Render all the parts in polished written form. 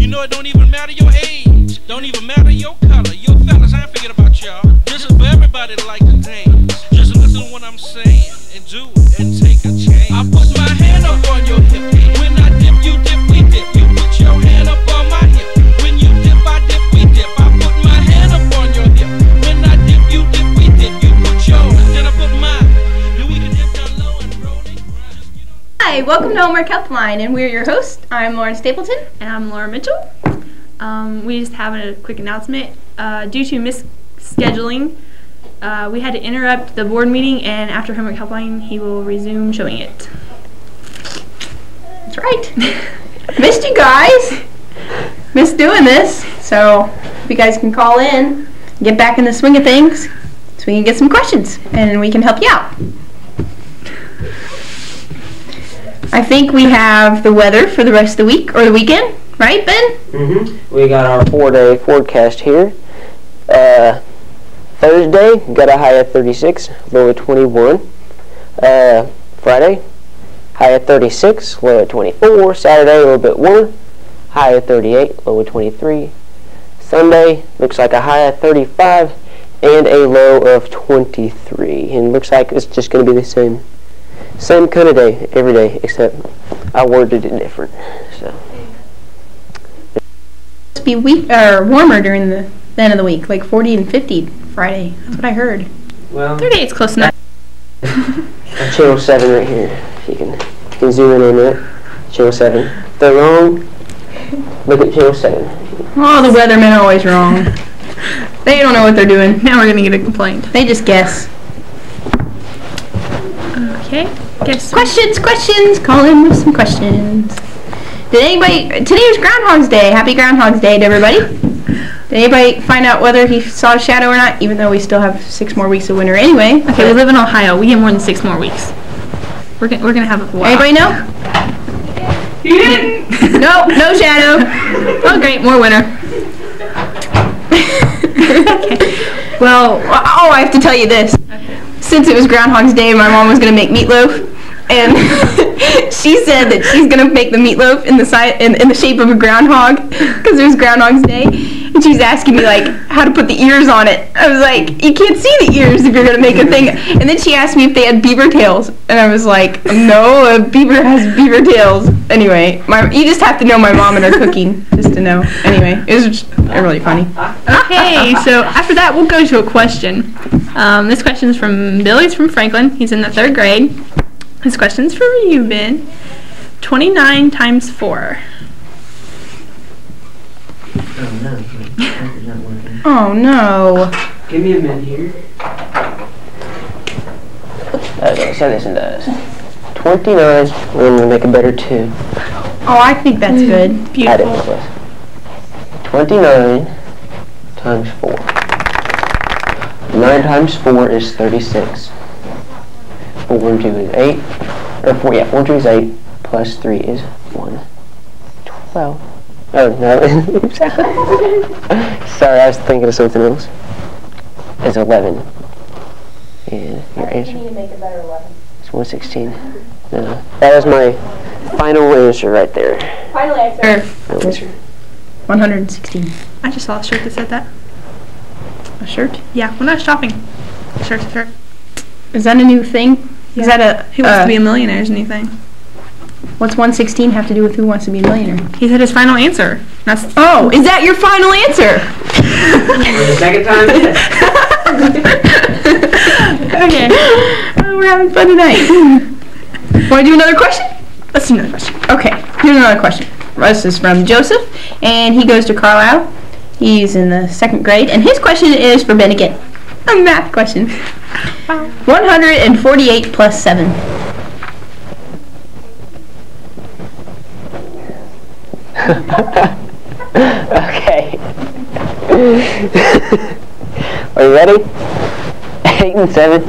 You know it don't even matter your age, don't even matter your color. Yo, fellas, I ain't forget about y'all. This is for everybody that like to dance. Just listen to what I'm saying and do it and take a chance. I put my hand up on your hip. When I dip, you dip, we dip. You put your hand up on my hip. When you dip, I dip, we dip. I put my hand up on your hip. When I dip, you dip, we dip. You put yours, then I put mine. Then we can dip down low and roll it. Hi, welcome to Homework Helpline, and we're your hosts. I'm Lauren Stapleton. And I'm Laura Mitchell. We just have a quick announcement. Due to misscheduling, we had to interrupt the board meeting, and after Homework Helpline, he will resume showing it. That's right. Missed you guys. Missed doing this. So if you guys can call in, get back in the swing of things, so we can get some questions, and we can help you out. I think we have the weather for the rest of the week, or the weekend, right, Ben? Mm-hmm. We got our 4-day forecast here. Thursday, got a high of 36, low of 21. Friday, high of 36, low of 24. Saturday, a little bit warmer, high of 38, low of 23. Sunday, looks like a high of 35 and a low of 23. And looks like it's just going to be the same kind of day every day, except I worded it different. So It's be warmer during the end of the week, like 40 and 50 Friday. That's what I heard. well, 38's close enough. Channel 7 right here. If you can zoom in on that. Channel 7. If they're wrong, look at Channel 7. Oh, the weathermen are always wrong. They don't know what they're doing. Now we're going to get a complaint. They just guess. Okay. Guess. Questions. Call in with some questions. Today was Groundhog's Day. Happy Groundhog's Day to everybody. Did anybody find out whether he saw a shadow or not, even though we still have 6 more weeks of winter anyway? Okay, we live in Ohio. We get more than 6 more weeks. We're gonna have a while. Anybody know? You didn't. No shadow. Oh, great, more winter. Okay. Well, I have to tell you this. Okay. Since it was Groundhog's Day, my mom was going to make meatloaf, and she said that she's going to make the meatloaf in the shape of a groundhog, because it was Groundhog's Day, and she was asking me, like, how to put the ears on it. I was like, you can't see the ears if you're going to make a thing. And then she asked me if they had beaver tails, and I was like, no, a beaver has beaver tails. Anyway, you just have to know my mom and her cooking, just to know. Anyway, it was just really funny. Okay, so after that, we'll go to a question. This question is from Billy. He's from Franklin. He's in the 3rd grade. This question's for you, Ben. 29 times 4. Oh no, it's not working. Oh, no. Give me a minute here. Okay, so this one does. 29, we're going to make a better 2. Oh, I think that's good. Add it plus. 29 times 4. 9 times 4 is 36. 4 and 2 is 8. Or 4 and 2 is 8. Plus 3 is 1. 12. Oh, no. Sorry, I was thinking of something else. It's 11. And your answer? You need to make a better 11. It's 116. No. That is my final answer right there. Final answer. Final answer. 116. I just saw a shirt that said that. A shirt? Yeah, when I was shopping. Shirt. Is that a new thing? Is that a... Who Wants to Be a Millionaire is a new thing. What's 116 have to do with Who Wants to Be a Millionaire? He said his final answer. Oh, is that your final answer? For the second time, yes. Okay. Oh, we're having fun tonight. Want to do another question? Let's do another question. Okay, here's another question. This is from Joseph, and he goes to Carlisle. He's in the 2nd grade, and his question is for Ben again. A math question. 148 plus 7. Okay. Are you ready? 8 and 7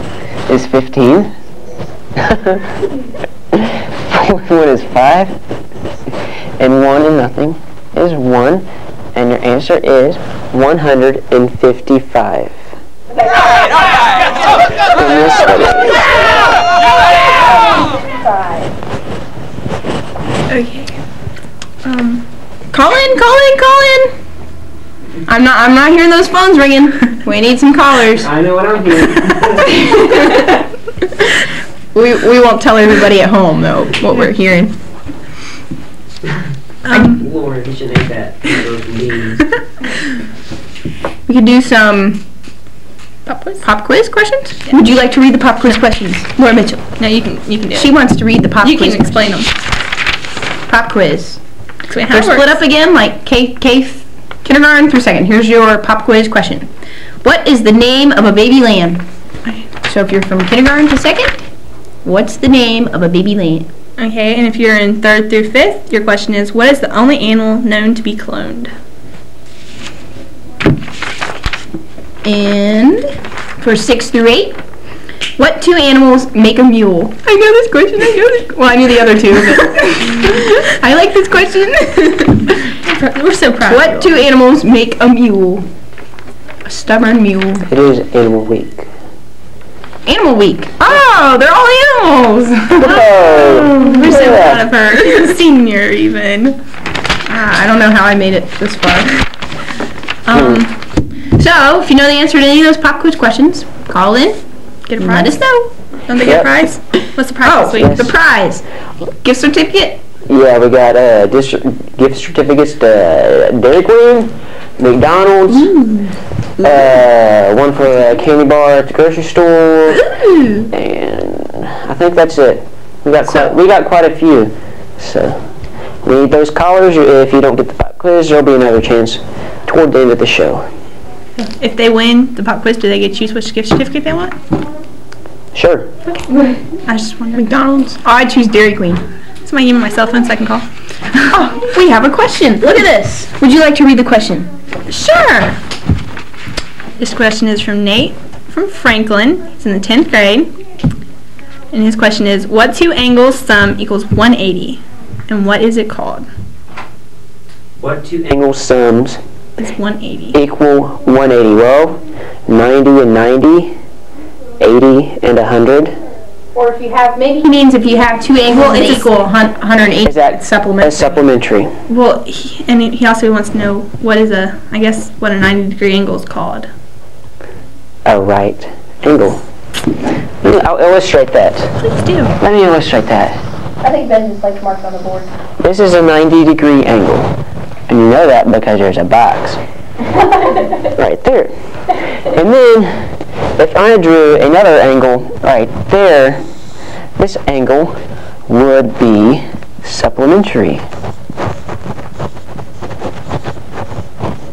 is 15. 1 is 5. And 1 and nothing is 1. And your answer is 155. Okay. Call in, call in, call in. I'm not hearing those phones ringing. We need some callers. I know what I'm hearing. We won't tell everybody at home though what we're hearing. Lauren, you should make that. Those meetings. We could do some pop quiz questions. Yeah. Would you like to read the pop quiz questions, Laura Mitchell? No, you can do it. She wants to read the pop quiz. You can explain them. Pop quiz. Explain how They're it works. split up again like kindergarten through second. Here's your pop quiz question. What is the name of a baby lamb? So if you're from kindergarten to second, what's the name of a baby lamb? Okay, and if you're in 3rd through 5th, your question is, what is the only animal known to be cloned? And for 6 through 8, what 2 animals make a mule? I know this question. Well, I knew the other 2, but I like this question. We're so proud. What 2 animals make a mule? A stubborn mule. It is Animal Week. Animal Week. Oh, they're all animals. Oh, We're so yeah. proud of her. She's a senior even. I don't know how I made it this far. So, if you know the answer to any of those pop quiz questions, call in. Get a and prize. Let us know. Don't they get a prize? What's the prize this week? yes. The prize. Gift certificate. Yeah, we got gift certificates to Dairy Queen, McDonald's, one for a candy bar at the grocery store, and I think that's it. We got quite a few. So we need those callers. If you don't get the pop quiz, there'll be another chance toward the end of the show. If they win the pop quiz, do they get to choose which gift certificate they want? Sure. I just wondering. McDonald's. Oh, I choose Dairy Queen. Somebody give me my cell phone so I can call. Oh, we have a question. Look at this. Would you like to read the question? Sure. This question is from Nate from Franklin. He's in the 10th grade. And his question is, what 2 angles sum equals 180? And what is it called? What 2 angle sums It's 180. equal 180? Well, 90 and 90, 80 and 100. Or if you have, maybe he means if you have 2 angles that equal 180. Is that supplementary? a supplementary? Well, he also wants to know what is what a 90-degree angle is called. A right angle. I'll illustrate that. Please do. Let me illustrate that. I think Ben just likes marks on the board. This is a 90-degree angle. And you know that because there's a box right there. And then, if I drew another angle right there, this angle would be supplementary.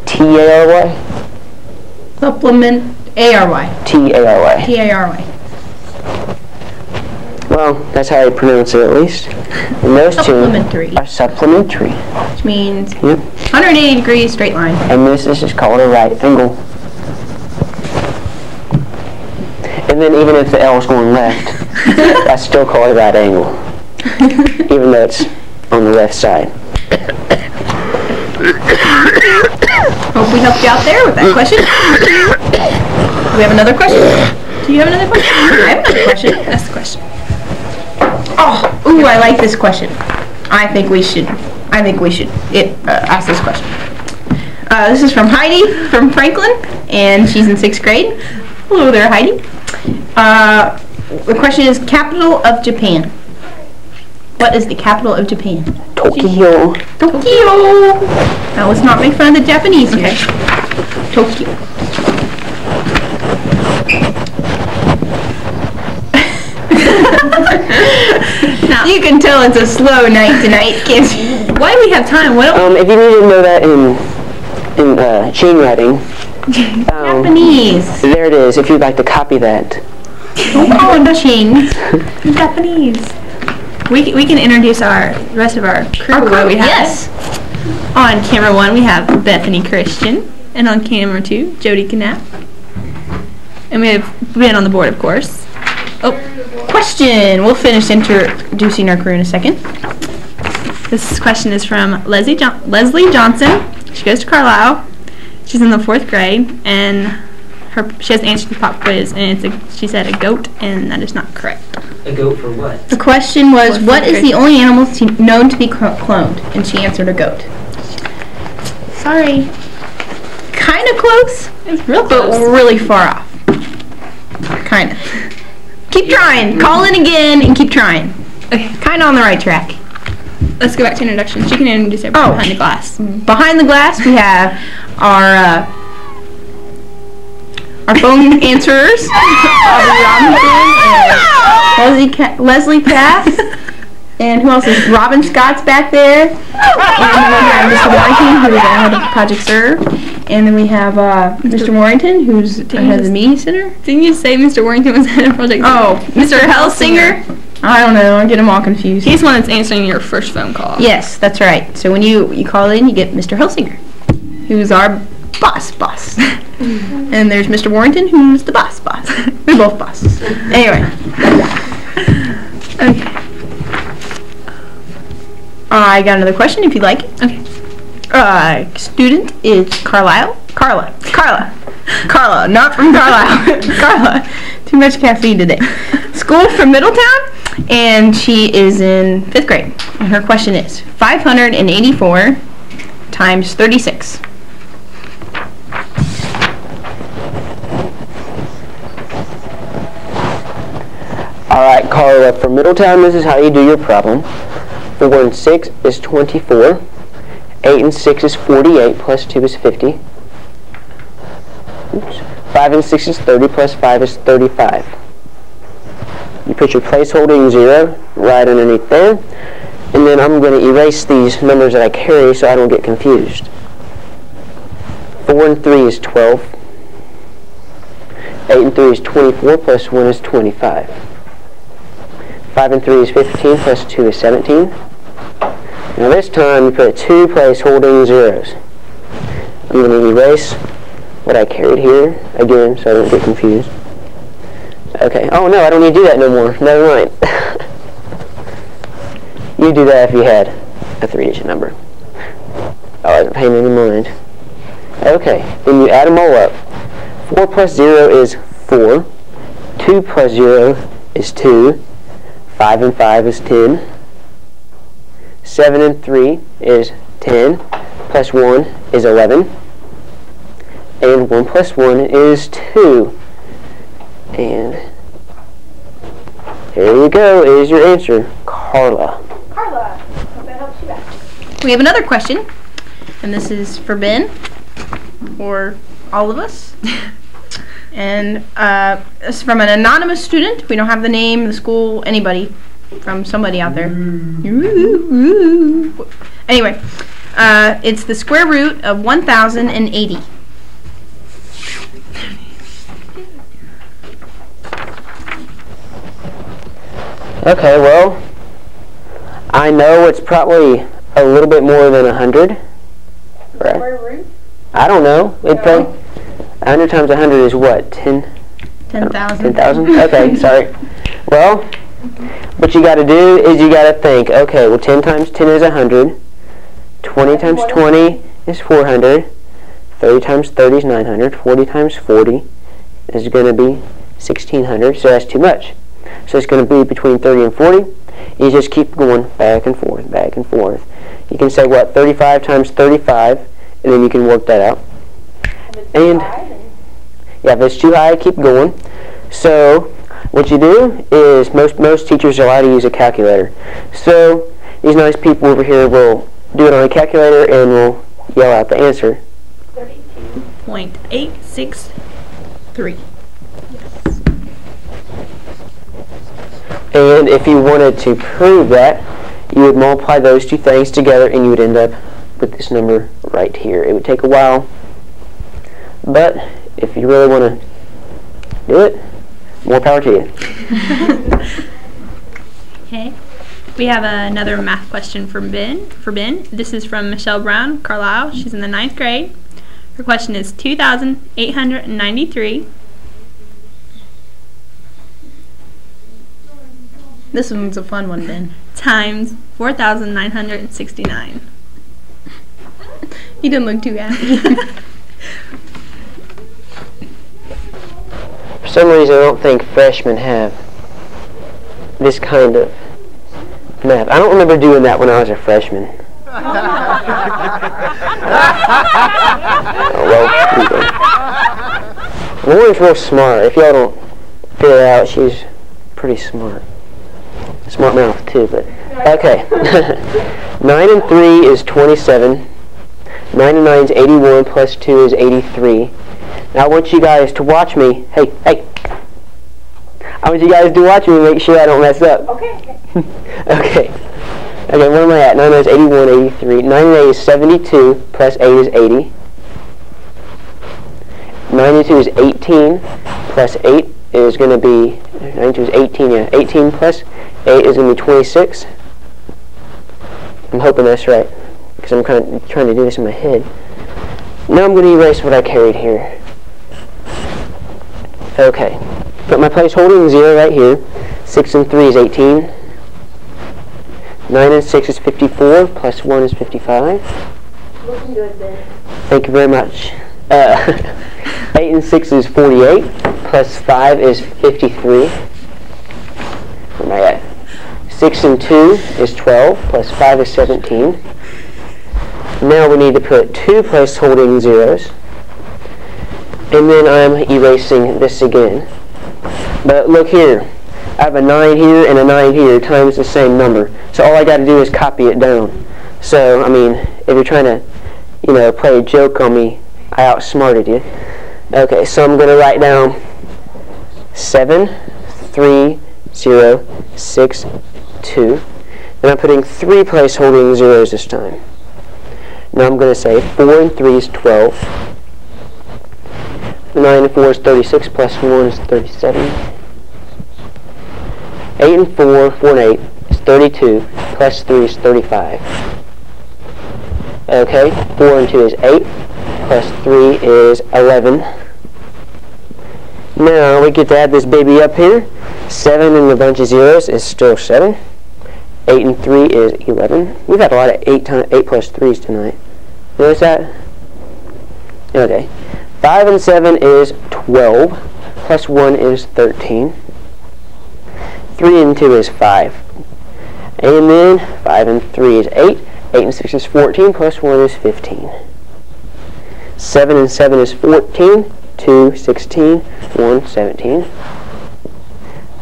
T-A-R-Y? Supplement A-R-Y. T-A-R-Y. T-A-R-Y. Well, that's how you pronounce it at least. And those Supplementary. 2 are supplementary. Which means Yep. 180 degrees straight line. And this is just called a right angle. And then even if the L is going left, that's still called a right angle. Even though it's on the left side. Hope we helped you out there with that question. Do we have another question? Do you have another question? I have another question. That's the question. Oh, ooh, I like this question. I think we should ask this question. This is from Heidi from Franklin, and she's in 6th grade. Hello there, Heidi. The question is capital of Japan. What is the capital of Japan? Tokyo. Tokyo. Now let's not make fun of the Japanese here. Tokyo. Now, you can tell it's a slow night tonight, can't you? Why do we have time? If you need to know that in chain writing, Japanese. there it is. If you'd like to copy that. Don't call them chings. Japanese. We can introduce the rest of our crew. What we have. Yes. On camera 1, we have Bethany Christian, and on camera 2, Jody Knapp. And we have Ben on the board, of course. Oh, Question. We'll finish introducing our crew in a second. this question is from Leslie Johnson. She goes to Carlisle. She's in the 4th grade, and she has answered the pop quiz, and she said a goat, and that is not correct. A goat for what? The question was, what is the only animal known to be cloned? And she answered a goat. Sorry. Kind of close, It's real but close. really far off. Kind of. Keep trying. Call in again and keep trying. Okay, Kind of on the right track. let's go back to introductions. You can introduce everybody Oh. behind the glass. Behind the glass, we have our phone answerers, Aubrey Robinson and Leslie Cass. And who else is Robin Scott's back there? And then we have Mr. Warrington, who is our head of Project Serve. And then we have Mr. Warrington, who's the head of the Media Center. Didn't you say Mr. Warrington was head of Project? Oh, Mr. Hellsinger. I don't know. I get them all confused. He's the one that's answering your first phone call. Yes, that's right. So when you call in, you get Mr. Hellsinger, who's our boss. And there's Mr. Warrington, who's the boss. We're both bosses. Anyway. Okay. I got another question if you'd like it. Okay. Student is Carla, not from Carlisle. Carla. Too much caffeine today. School from Middletown, and she is in 5th grade. And her question is 584 times 36. Alright, Carla, from Middletown, this is how you do your problem. 4 and 6 is 24. 8 and 6 is 48, plus 2 is 50. Oops. 5 and 6 is 30, plus 5 is 35. You put your placeholder 0 right underneath there. And then I'm going to erase these numbers that I carry so I don't get confused. 4 and 3 is 12. 8 and 3 is 24, plus 1 is 25. 5 and 3 is 15, plus 2 is 17. Now this time you put 2 placeholding zeros. I'm going to erase what I carried here again so I don't get confused. Okay. Oh no, I don't need to do that no more. Never mind. You do that if you had a 3-digit number. I wasn't paying any mind. Okay, then you add them all up. 4 plus 0 is 4. 2 plus 0 is 2. 5 and 5 is 10. 7 and 3 is 10. Plus 1 is 11. And 1 plus 1 is 2. And there you go, is your answer, Carla. Carla, hope that helps you out. We have another question, and this is for Ben, or all of us. And it's from an anonymous student. We don't have the name, the school, anybody, from somebody out there. Anyway, it's the square root of 1,080. Okay, well, I know it's probably a little bit more than 100. Right? Square root? I don't know. It'd probably 100 times 100 is what? 10? 10,000. 10,000? Okay, sorry. Well, what you got to do is you got to think, okay, well 10 times 10 is 100. 20 times 20 is 400. 30 times 30 is 900. 40 times 40 is going to be 1,600, so that's too much. So it's going to be between 30 and 40. You just keep going back and forth, back and forth. You can say, what, 35 times 35, and then you can work that out. And yeah, if it's too high, keep going. So what you do is most teachers allow to use a calculator. So these nice people over here will do it on a calculator and will yell out the answer. 32.863. And if you wanted to prove that, you would multiply those two things together and you would end up with this number right here. It would take a while, but if you really want to do it, more power to you. Okay. We have another math question for Ben. This is from Michelle Brown, Carlisle. She's in the 9th grade. Her question is 2,893 This one's a fun one, Ben. times 4,969. You didn't look too happy. For some reason, I don't think freshmen have this kind of math. I don't remember doing that when I was a freshman. Lauren's real smart. If y'all don't figure it out, she's pretty smart. Smart mouth too, but okay. 9 and 3 is 27. 9 and 9 is 81 plus 2 is 83. Now I want you guys to watch me. Hey. I want you guys to watch me and make sure I don't mess up. Okay. Okay, where am I at? 9 and 9 is 81, 83. 9 and 8 is 72 plus 8 is 80. 92 is 18 plus 8 is going to be, 92 is 18, yeah. 18 plus 8 is going to be 26. I'm hoping that's right, because I'm kind of trying to do this in my head. Now I'm going to erase what I carried here. Okay, put my placeholder in 0 right here. 6 and 3 is 18. 9 and 6 is 54, plus 1 is 55. Looking good, Ben. Thank you very much. 8 and 6 is 48, plus 5 is 53. Where am I at? 6 and 2 is 12, plus 5 is 17. Now we need to put 2 placeholding zeros. And then I'm erasing this again. But look here. I have a 9 here and a 9 here times the same number. So all I got to do is copy it down. So, I mean, if you're trying to, play a joke on me, I outsmarted you. Okay, so I'm going to write down 7, 3, 0, 6, 2. And I'm putting 3 placeholding zeros this time. Now I'm going to say 4 and 3 is 12. 9 and 4 is 36, plus 1 is 37. 8 and 4, 4 and 8 is 32, plus 3 is 35. Okay, 4 and 2 is 8, plus 3 is 11. Now we get to add this baby up here. 7 and a bunch of zeros is still 7. 8 and 3 is 11. We've had a lot of 8 plus 3s tonight. Notice that? Okay. 5 and 7 is 12, plus 1 is 13. 3 and 2 is 5. And then 5 and 3 is 8. 8 and 6 is 14, plus 1 is 15. 7 and 7 is 14. 2, 16. 1, 17.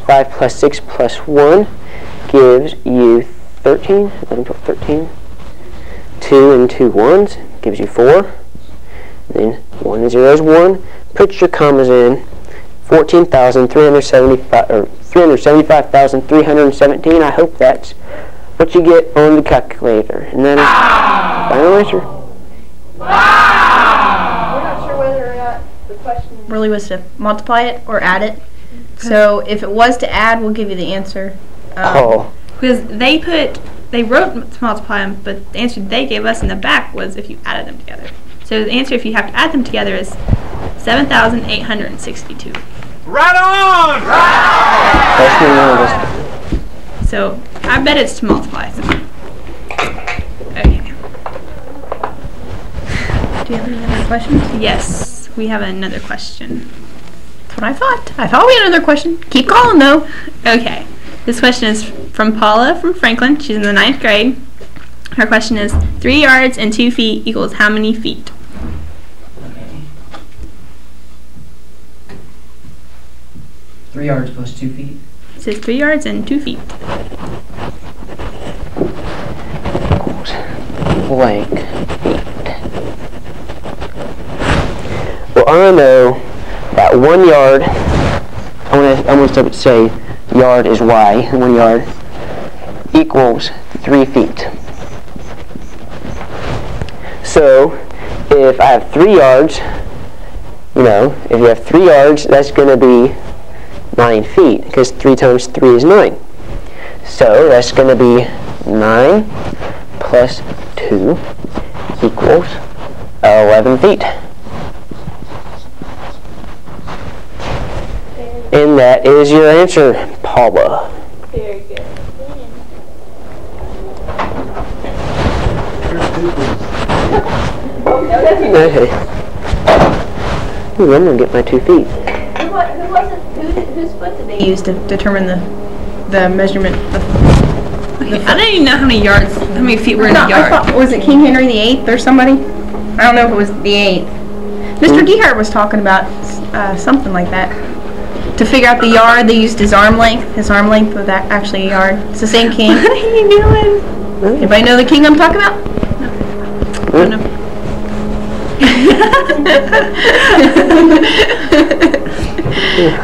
5 plus 6 plus 1 gives you 13. 11, 12, 13. 2 and 2 ones gives you 4. Then 1 and 0 is 1. Put your commas in. 375,317. I hope that's what you get on the calculator. And that is final answer. We're not sure whether or not the question really was to multiply it or add it. So if it was to add, we'll give you the answer. Because they wrote to multiply them, but the answer they gave us in the back was if you added them together. So the answer, if you have to add them together, is 7,862. Right on! So I bet it's to multiply. So. Okay. Do you have any other questions? Yes, we have another question. That's what I thought. I thought we had another question. Keep calling though. Okay. This question is from Paula from Franklin. She's in the 9th grade. Her question is 3 yards and 2 feet equals how many feet? 3 yards plus 2 feet. It says 3 yards and 2 feet. Blank feet. Well, I know that 1 yard, I'm going to say yard is y, 1 yard, equals 3 feet. So, if I have 3 yards, if you have 3 yards, that's going to be 9 feet, because 3 times 3 is 9. So that's going to be 9 plus 2 equals 11 feet. And that is your answer, Paula. Very good. Okay. Ooh, I'm going to get my 2 feet. Whose foot did they use to determine the measurement of I didn't even know how many feet were in a I yard. thought, was it King Henry VIII or somebody? I don't know if it was the 8th. Mr. Dehart was talking about something like that. To figure out the yard, they used his arm length. His arm length was actually a yard. It's the same king. What are you doing? Anybody know the king I'm talking about? Oh, no.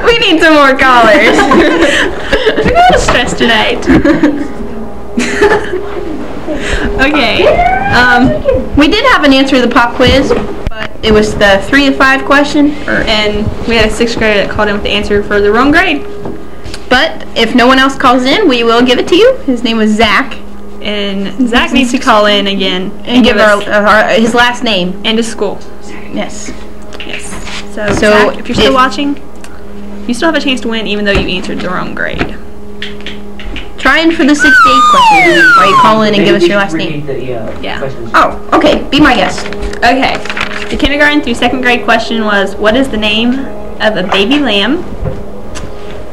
We need some more callers. I'm a little stressed tonight. Okay. We did have an answer to the pop quiz, but it was the 3 to 5 question. And we had a 6th grader that called in with the answer for the wrong grade. But if no one else calls in, we will give it to you. His name was Zach. And Zach needs to call in again And give his last name. and his school. Yes. Yes. So Zach, if you're still watching, you still have a chance to win even though you answered the wrong grade. Try in for the 6 to 8 question while you call in and give us your last name. Yeah. Oh, okay. Be my guest. Okay. The kindergarten through 2nd grade question was, what is the name of a baby lamb?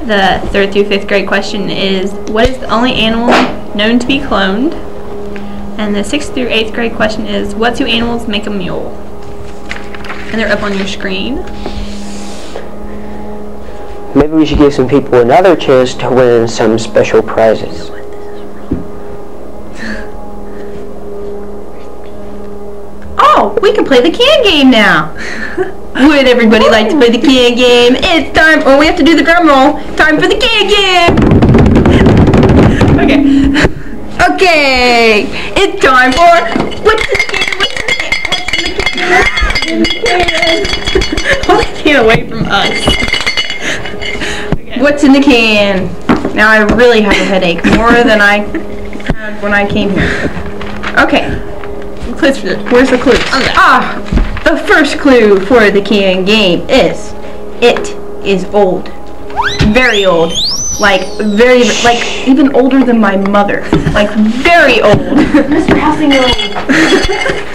The 3rd through 5th grade question is, what is the only animal known to be cloned? And the 6th through 8th grade question is, what 2 animals make a mule? And they're up on your screen. Maybe we should give some people another chance to win some special prizes. Oh, we can play the can game now. Would everybody like to play the can game? It's time. Oh, we have to do the drum roll. Time for the can game. Okay. Okay. It's time for what's the can? Hold the can away from us. What's in the can? Now I really have a headache, more than I had when I came here. Okay. Where's the clue? The first clue for the can game is, it is old. Very old. Like, even older than my mother. Like, very old. Mr. Helsinger.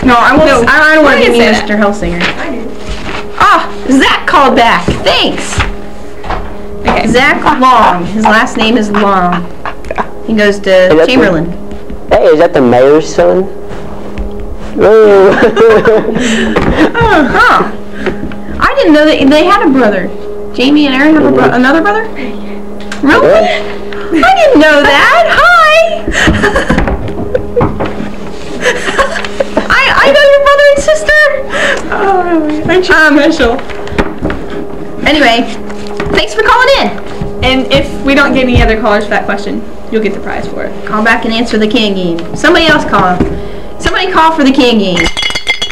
No, I won't. No, I don't want to why be is Mr. Helsinger. I do. Zach called back. Thanks. Okay. Zach Long. His last name is Long. He goes to Chamberlain. Hey, is that the mayor's son? Oh. Huh. I didn't know that they had a brother. Jamie and Aaron have another brother? Really? I didn't know that. Hi. I know your brother and sister. Oh, really? Aren't you special? Anyway, thanks for calling in. And if we don't get any other callers for that question, you'll get the prize for it. Call back and answer the can game. Somebody else call. Somebody call for the can game.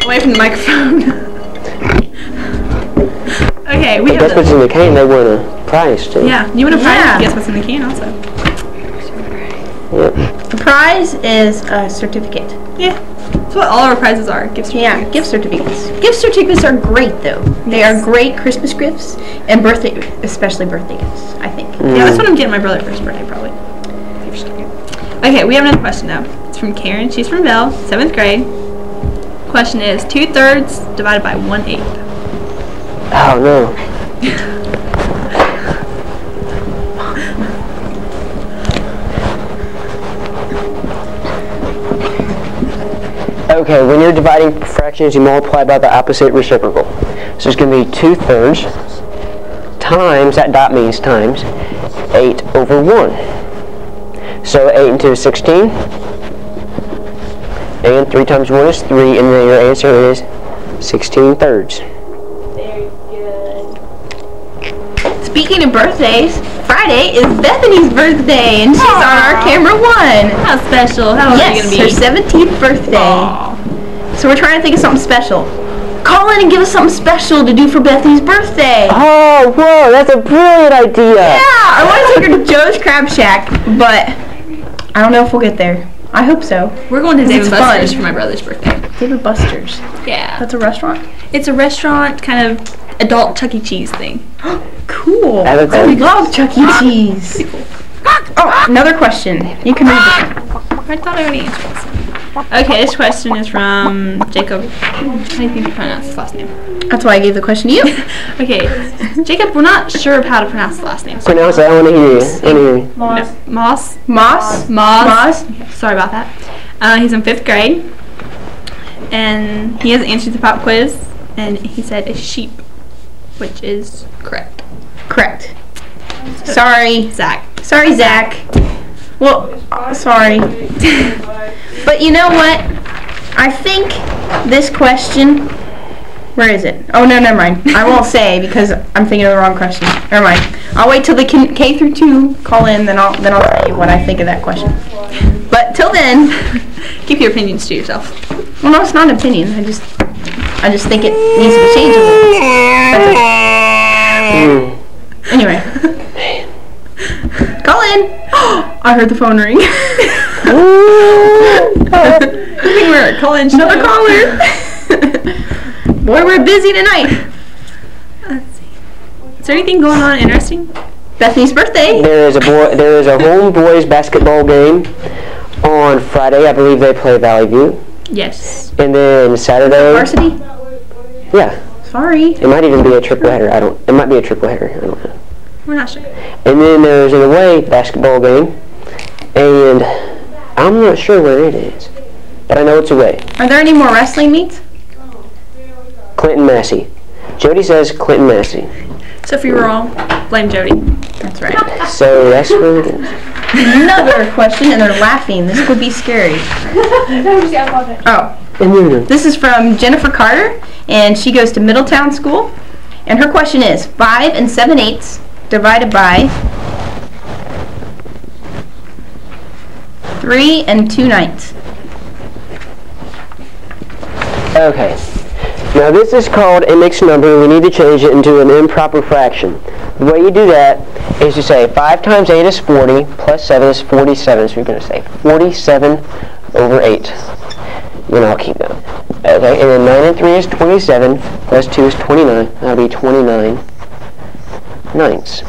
Away from the microphone. Okay, we have Guess what's in the can? They win a prize too. Yeah, you want a prize? Yeah. Guess what's in the can also. Yep. The prize is a certificate. Yeah, that's what all our prizes are. Gift certificates. Yeah, gift certificates. Gift certificates are great though. They are great Christmas gifts and birthday, especially birthday gifts, I think. Yeah, that's what I'm getting my brother for his birthday, probably. Gift certificate. Okay, we have another question now. It's from Karen. She's from Bell, 7th grade. Question is 2/3 divided by 1/8. Oh no. Okay, when you're dividing fractions, you multiply by the opposite reciprocal. So it's going to be 2/3 times, that dot means times, 8/1. So 8 and 2 is 16. And 3 times 1 is 3, and then your answer is 16/3. Very good. Speaking of birthdays, Friday is Bethany's birthday, and she's on our camera 1. How special. How old are you Yes, going to her be? 17th birthday. Aw. So we're trying to think of something special. Call in and give us something special to do for Bethany's birthday. Oh, whoa, that's a brilliant idea. Yeah, I want to take her to Joe's Crab Shack, but I don't know if we'll get there. I hope so. We're going to Dave It's and Buster's fun. for my brother's birthday. David Buster's. Yeah. That's a restaurant? It's a restaurant, kind of adult Chuck E. Cheese thing. Cool. I would I say- love Chuck E. Cheese. Oh, another question. You can read this one. I thought I already answered this one. Okay, this question is from Jacob. How do you think you pronounce his last name? That's why I gave the question to you. Okay, Jacob, we're not sure of how to pronounce the last name. Pronounce it. I want to hear you. I want to hear you. No, Moss. Moss. Moss. Sorry about that. He's in 5th grade, and he has answered the pop quiz, and he said a sheep, which is correct. Correct. Sorry. Zach. Sorry, Zach. Well, sorry. But you know what? I think this question... Where is it? Oh, no, never mind. I won't say because I'm thinking of the wrong question. Never mind. I'll wait till the K through 2 call in, then I'll tell you what I think of that question. But till then... Keep your opinions to yourself. Well, no, it's not an opinion. I just think it needs to be changed a little. That's it. Anyway. Call in. I heard the phone ring. I think we're at call-in show. Another caller. Boy, we're busy tonight. Let's see. Is there anything going on interesting? Bethany's birthday. There is a home boys basketball game on Friday. I believe they play Valley View. Yes. And then Saturday. Varsity? Yeah. Sorry. It might even be a triple header. It might be a triple header. I don't know. We're not sure. And then there's an away basketball game, and I'm not sure where it is, but I know it's away. Are there any more wrestling meets? Clinton Massey. Jody says Clinton Massey. So if you were wrong, blame Jody. That's right. So that's where it is. Another question, and they're laughing. This could be scary. Oh. This is from Jennifer Carter, and she goes to Middletown School. And her question is 5 7/8 divided by 3 2/9. Okay. Now this is called a mixed number. We need to change it into an improper fraction. The way you do that is to say 5 times 8 is 40, plus 7 is 47. So you're going to say 47 over 8. And I'll keep that. Okay, and then 9 and 3 is 27, plus 2 is 29. That'll be 29 ninths.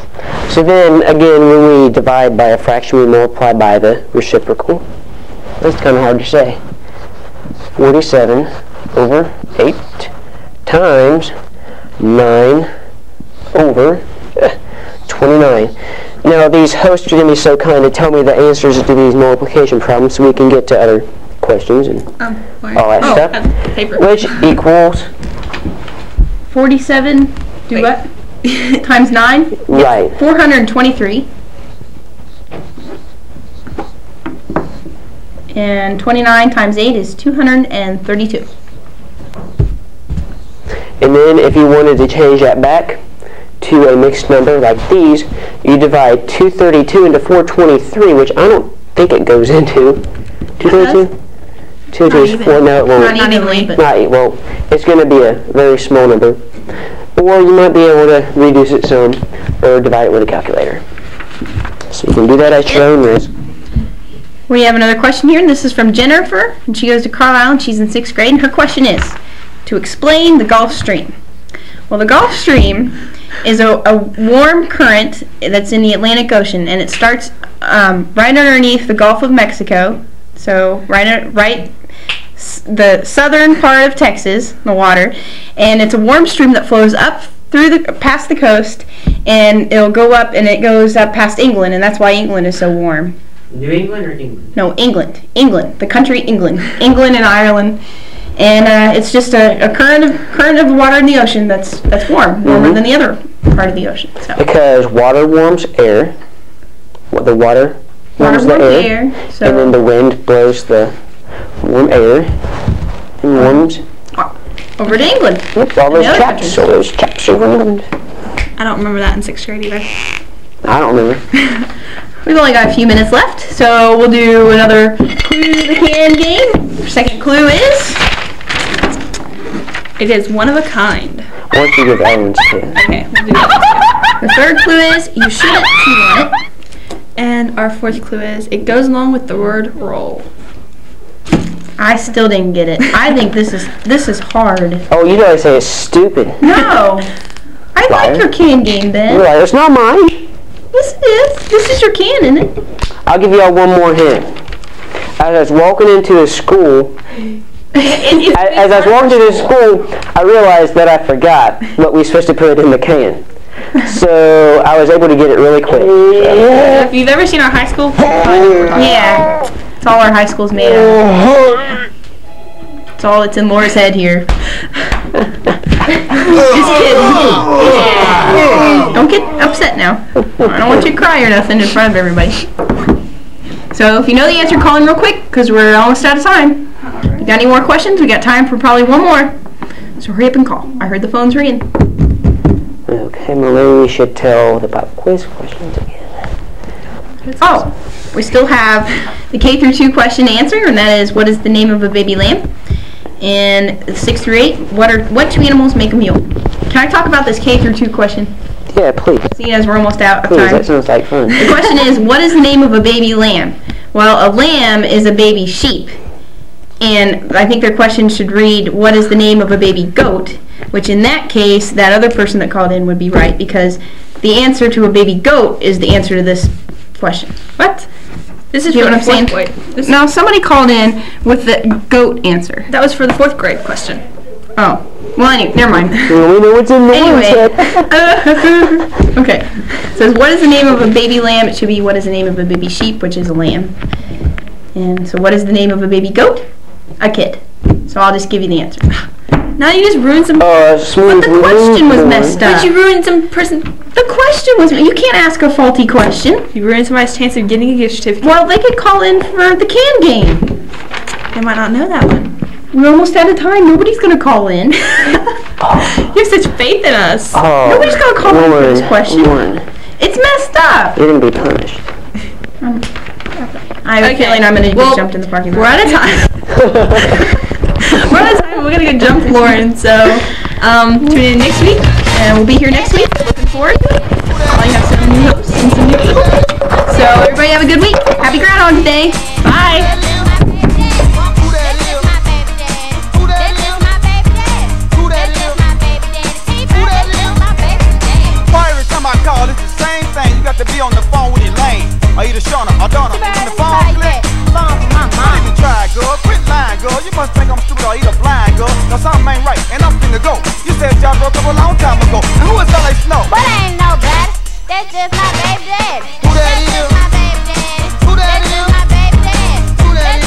So then, again, when we divide by a fraction, we multiply by the reciprocal. That's kind of hard to say. 47 over 8 times 9 over 29. Now, these hosts are going to be so kind to tell me the answers to these multiplication problems so we can get to other questions and all that stuff. Paper. Which equals 47 do what? Times 9? Right. 423. And 29 times 8 is 232. And then if you wanted to change that back to a mixed number like these, you divide 232 into 423, which I don't think it goes into. 232? 2 is 4, no it won't. Not evenly, but... Well, it's going to be a very small number. Or you might be able to reduce it some, or divide it with a calculator. So you can do that at your own risk. We have another question here, and this is from Jennifer, and she goes to Carlisle, and she's in 6th grade, and her question is, to explain the Gulf Stream. Well, the Gulf Stream is a warm current that's in the Atlantic Ocean, and it starts right underneath the Gulf of Mexico, so right the southern part of Texas, the water, and it's a warm stream that flows up through past the coast, and it'll go up, and it goes up past England, and that's why England is so warm. New England or England? No, England, the country England and Ireland, and it's just a current of water in the ocean that's warmer than the other part of the ocean. So. Because water warms air, the water warms the air, so and then the wind blows the warm air and warms over to England. Yep, all those chaps over England. I don't remember that in 6th grade either. I don't remember. We've only got a few minutes left, so we'll do another Clue the Can game. Our second clue is... It is one of a kind. Why don't you give Aaron's clue? Okay, we'll do that. The third clue is you shouldn't chew on it. And our fourth clue is it goes along with the word roll. I still didn't get it. I think this is hard. Oh, you know I say it's stupid. No. I like your can game, Ben. You're right, it's not mine. Yes, it is. This is your can, isn't it? I'll give y'all one more hint. as I was walking into the school, as I was walking to the school, I realized that I forgot what we were supposed to put in the can. So I was able to get it really quick. If you've ever seen our high school, Yeah. It's all our high school's made of. It's all that's in Laura's head here. Just kidding. Don't get upset now. I don't want you to cry or nothing in front of everybody. So if you know the answer, call in real quick because we're almost out of time. You got any more questions? We got time for probably one more. So hurry up and call. I heard the phone's ringing. Okay, Malou should tell the pop quiz questions again. Oh, we still have the K through 2 question to answer, and that is, what is the name of a baby lamb? And 6 through 8, what two animals make a mule? Can I talk about this K through 2 question? Yeah, please. Seeing as we're almost out of Please, time. that sounds like fun. The question is, what is the name of a baby lamb? Well, a lamb is a baby sheep. And I think their question should read, what is the name of a baby goat? Which in that case, that other person that called in would be right, because the answer to a baby goat is the answer to this question. What? this is You for know the what I'm fourth saying? grade. No, somebody called in with the goat answer. That was for the 4th grade question. Oh. Well, anyway, never mind. Well, we know what's in the Anyway. head. Okay. It says, what is the name of a baby lamb? It should be, what is the name of a baby sheep, which is a lamb. And so what is the name of a baby goat? A kid. So I'll just give you the answer. Now you just ruined some. Smooth But the question was corn. messed up. But you ruined some person. The question was, you can't ask a faulty question. You ruined somebody's chance of getting a gift certificate. Well, they could call in for the can game. They might not know that one. We're almost out of time. Nobody's going to call in. You have such faith in us. Oh, Nobody's going to call in for this question. Lauren, It's messed up. you're going to be punished. I have a feeling I'm going to get jumped in the parking lot. We're out of time. We're out of time. We're gonna go jump Lauren. So tune in next week, And we'll be here next week. Looking forward. Probably have some new hosts and some new people. So everybody have a good week. Happy Groundhog Day. Bye. Every time I call, it's the same thing. You got to be on the phone with your lane. Or either Shauna or Donna. When the phone click, don't even try, girl. Quit lying, girl. You must think I'm stupid or either blind, girl. Cause something ain't right, and I'm finna go. You said y'all broke up a long time ago. And who is LA Snow? But I ain't nobody. That's just my baby daddy. Who that That's is? just my baby daddy. Who that That's is? just my baby daddy. Who that That's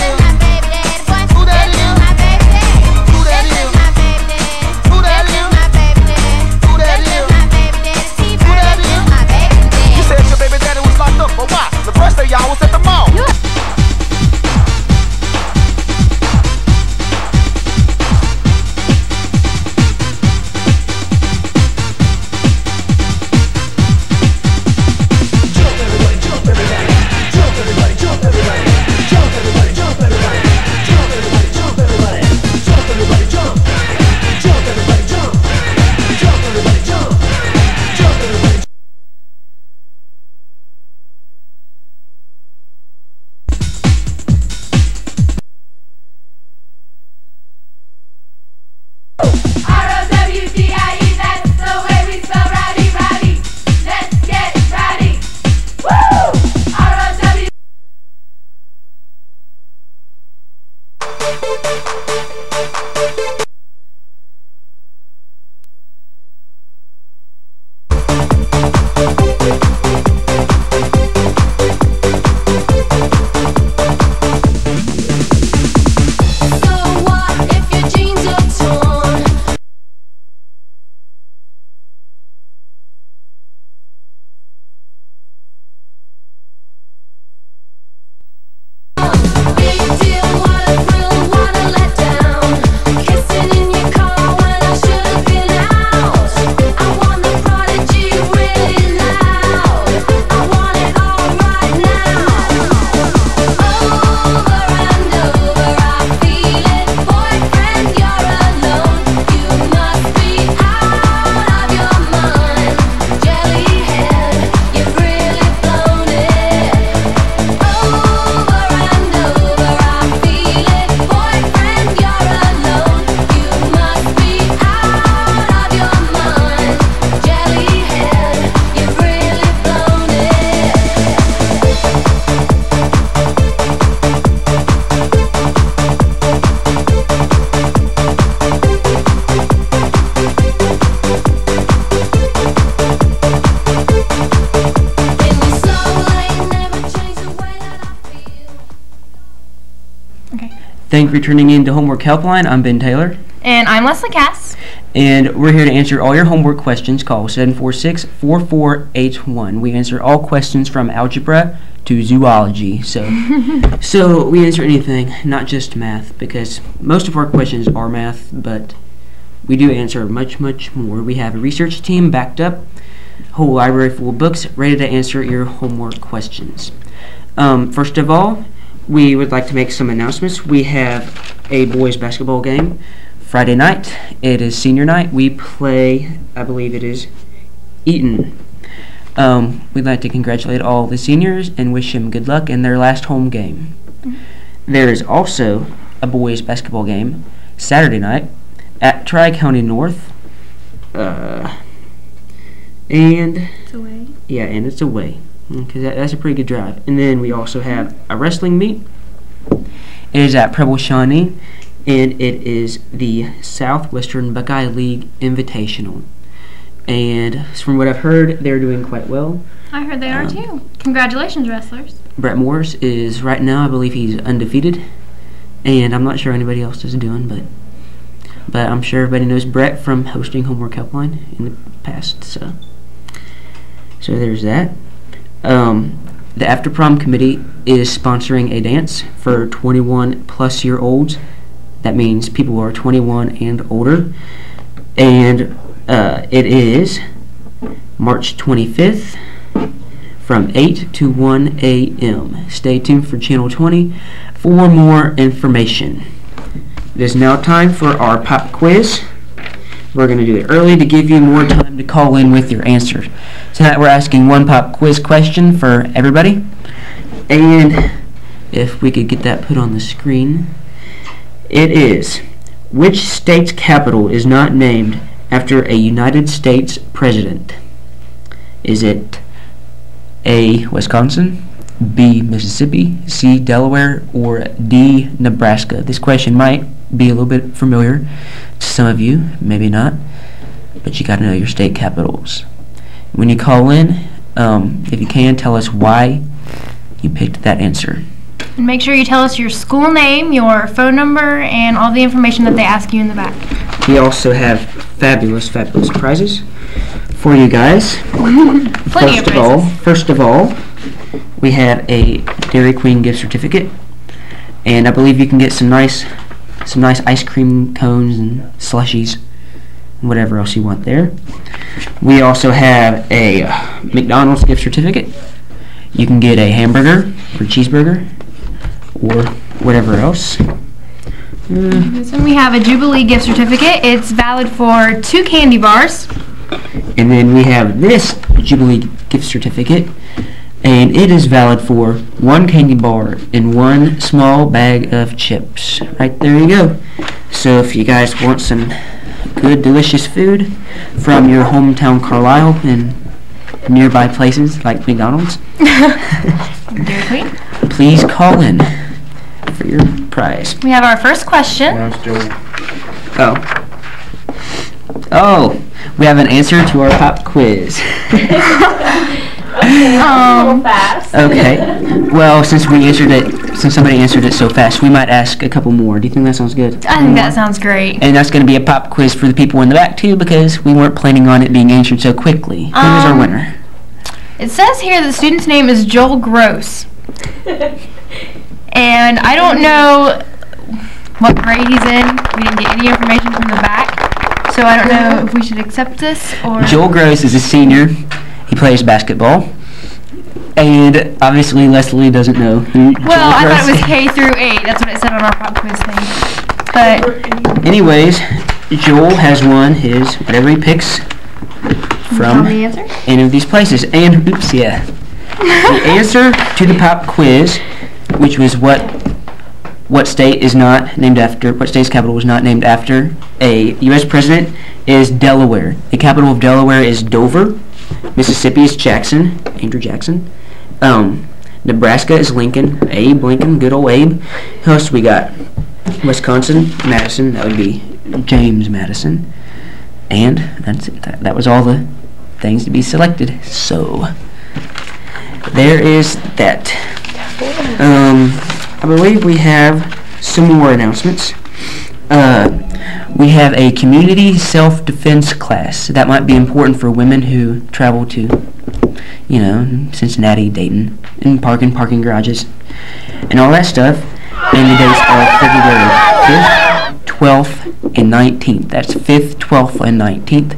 Thank you for tuning in to Homework Helpline. I'm Ben Taylor. And I'm Leslie Cass. And we're here to answer all your homework questions. Call 746-4481. We answer all questions from algebra to zoology. So we answer anything, not just math, because most of our questions are math, but we do answer much, much more. We have a research team backed up, a whole library full of books, ready to answer your homework questions. First of all, we would like to make some announcements. We have a boys basketball game Friday night. It is senior night. We play, I believe it is, Eaton. We'd like to congratulate all the seniors and wish them good luck in their last home game. There is also a boys basketball game Saturday night at Tri-County North. And It's away. yeah, and it's away. Because that's a pretty good drive. And then we also have a wrestling meet. It is at Preble Shawnee, and it is the Southwestern Buckeye League Invitational. And from what I've heard, they're doing quite well. I heard they are too. Congratulations, wrestlers. Brett Morris is right now, I believe he's undefeated, and I'm not sure anybody else is doing, but I'm sure everybody knows Brett from hosting Homework Helpline in the past. So there's that. The After Prom Committee is sponsoring a dance for 21-plus-year-olds. That means people who are 21 and older. And it is March 25th from 8 to 1 a.m. Stay tuned for Channel 20 for more information. It is now time for our pop quiz. We're going to do it early to give you more time to call in with your answers. Tonight we're asking one pop quiz question for everybody. And if we could get that put on the screen. It is, which state's capital is not named after a United States president? Is it A, Wisconsin, B, Mississippi, C, Delaware, or D, Nebraska? This question might be a little bit familiar to some of you, maybe not, but you got to know your state capitals. When you call in, if you can, tell us why you picked that answer. And make sure you tell us your school name, your phone number, and all the information that they ask you in the back. We also have fabulous, fabulous prizes for you guys. Plenty of prizes. First of all, we have a Dairy Queen gift certificate, and I believe you can get some nice ice cream cones and slushies, whatever else you want there. We also have a McDonald's gift certificate. You can get a hamburger or cheeseburger or whatever else. So we have a Jubilee gift certificate. It's valid for 2 candy bars. And then we have this Jubilee gift certificate, and it is valid for 1 candy bar and 1 small bag of chips. Right there you go. So if you guys want some good, delicious food from your hometown Carlisle and nearby places like McDonald's, Dairy Queen. please call in for your prize. We have our first question. Oh, we have an answer to our pop quiz. Okay. Well, since somebody answered it so fast, we might ask a couple more. Do you think that sounds good? I think that sounds great. And that's going to be a pop quiz for the people in the back too, because we weren't planning on it being answered so quickly. Who is our winner? It says here the student's name is Joel Gross. And I don't know what grade he's in. We didn't get any information from the back. So I don't know if we should accept this or... Joel Gross is a senior. He plays basketball. And obviously Leslie doesn't know who Joel Well, I Gross thought it was is. K through 8. That's what it said on our pop quiz thing. But Anyways, Joel has won his whatever he picks from the answer? any of these places. And, the answer to the pop quiz, which was what state is not named after, what state's capital was not named after a U.S. president, is Delaware. The capital of Delaware is Dover. Mississippi is Jackson, Andrew Jackson. Nebraska is Lincoln, Abe Lincoln, good old Abe. Who else we got? Wisconsin, Madison, that would be James Madison. And that's it. That was all the things to be selected. So there is that. I believe we have some more announcements. We have a community self-defense class. That might be important for women who travel to, Cincinnati, Dayton, and parking garages, and all that stuff. And the dates are February 5th, 12th, and 19th. That's 5th, 12th, and 19th.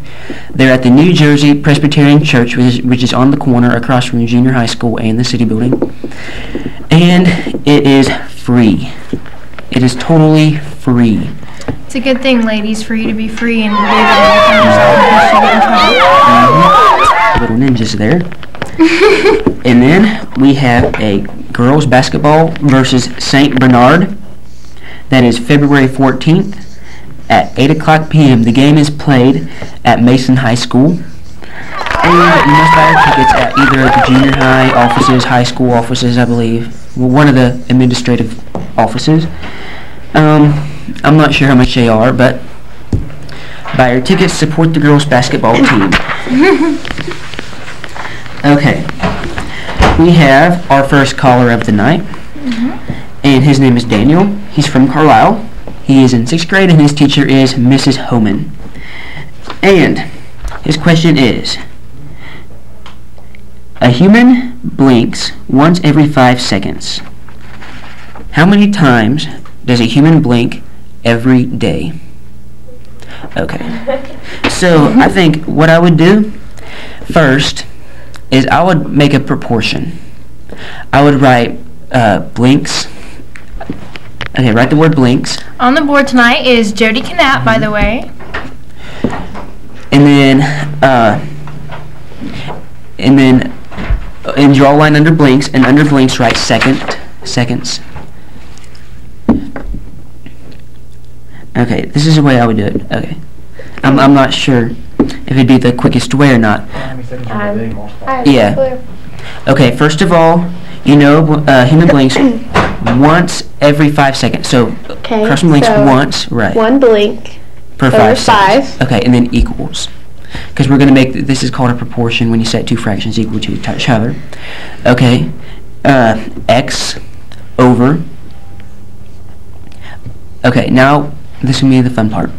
They're at the New Jersey Presbyterian Church, which is on the corner across from junior high school and the city building. And it is free. It is totally free. It's a good thing, ladies, for you to be free and be able to defend yourself in case you get in trouble. Little ninjas there. And then we have a girls basketball versus St. Bernard. That is February 14th at 8 o'clock p.m. The game is played at Mason High School. And you must buy your tickets at either the junior high offices, high school offices, I believe. Well, one of the administrative offices. I'm not sure how much they are, but buy your tickets, support the girls basketball team. Okay. We have our first caller of the night, and his name is Daniel. He's from Carlisle. He is in 6th grade, and his teacher is Mrs. Homan. And his question is, a human blinks once every 5 seconds. How many times does a human blink every day? Okay. So I think what I would do first is I would make a proportion. I would write blinks. Okay, write the word blinks. On the board tonight is Jody Knapp, by the way. And draw a line under blinks, and under blinks write seconds. Okay, this is the way I would do it. Okay. I'm not sure if it'd be the quickest way or not. Yeah. Okay, first of all, human blinks once every 5 seconds. So, person blinks once, right. One blink per 5 seconds. Okay, and then equals. Because we're going to make, this is called a proportion when you set two fractions equal to each other. Okay, x over. Okay, now this will be the fun part.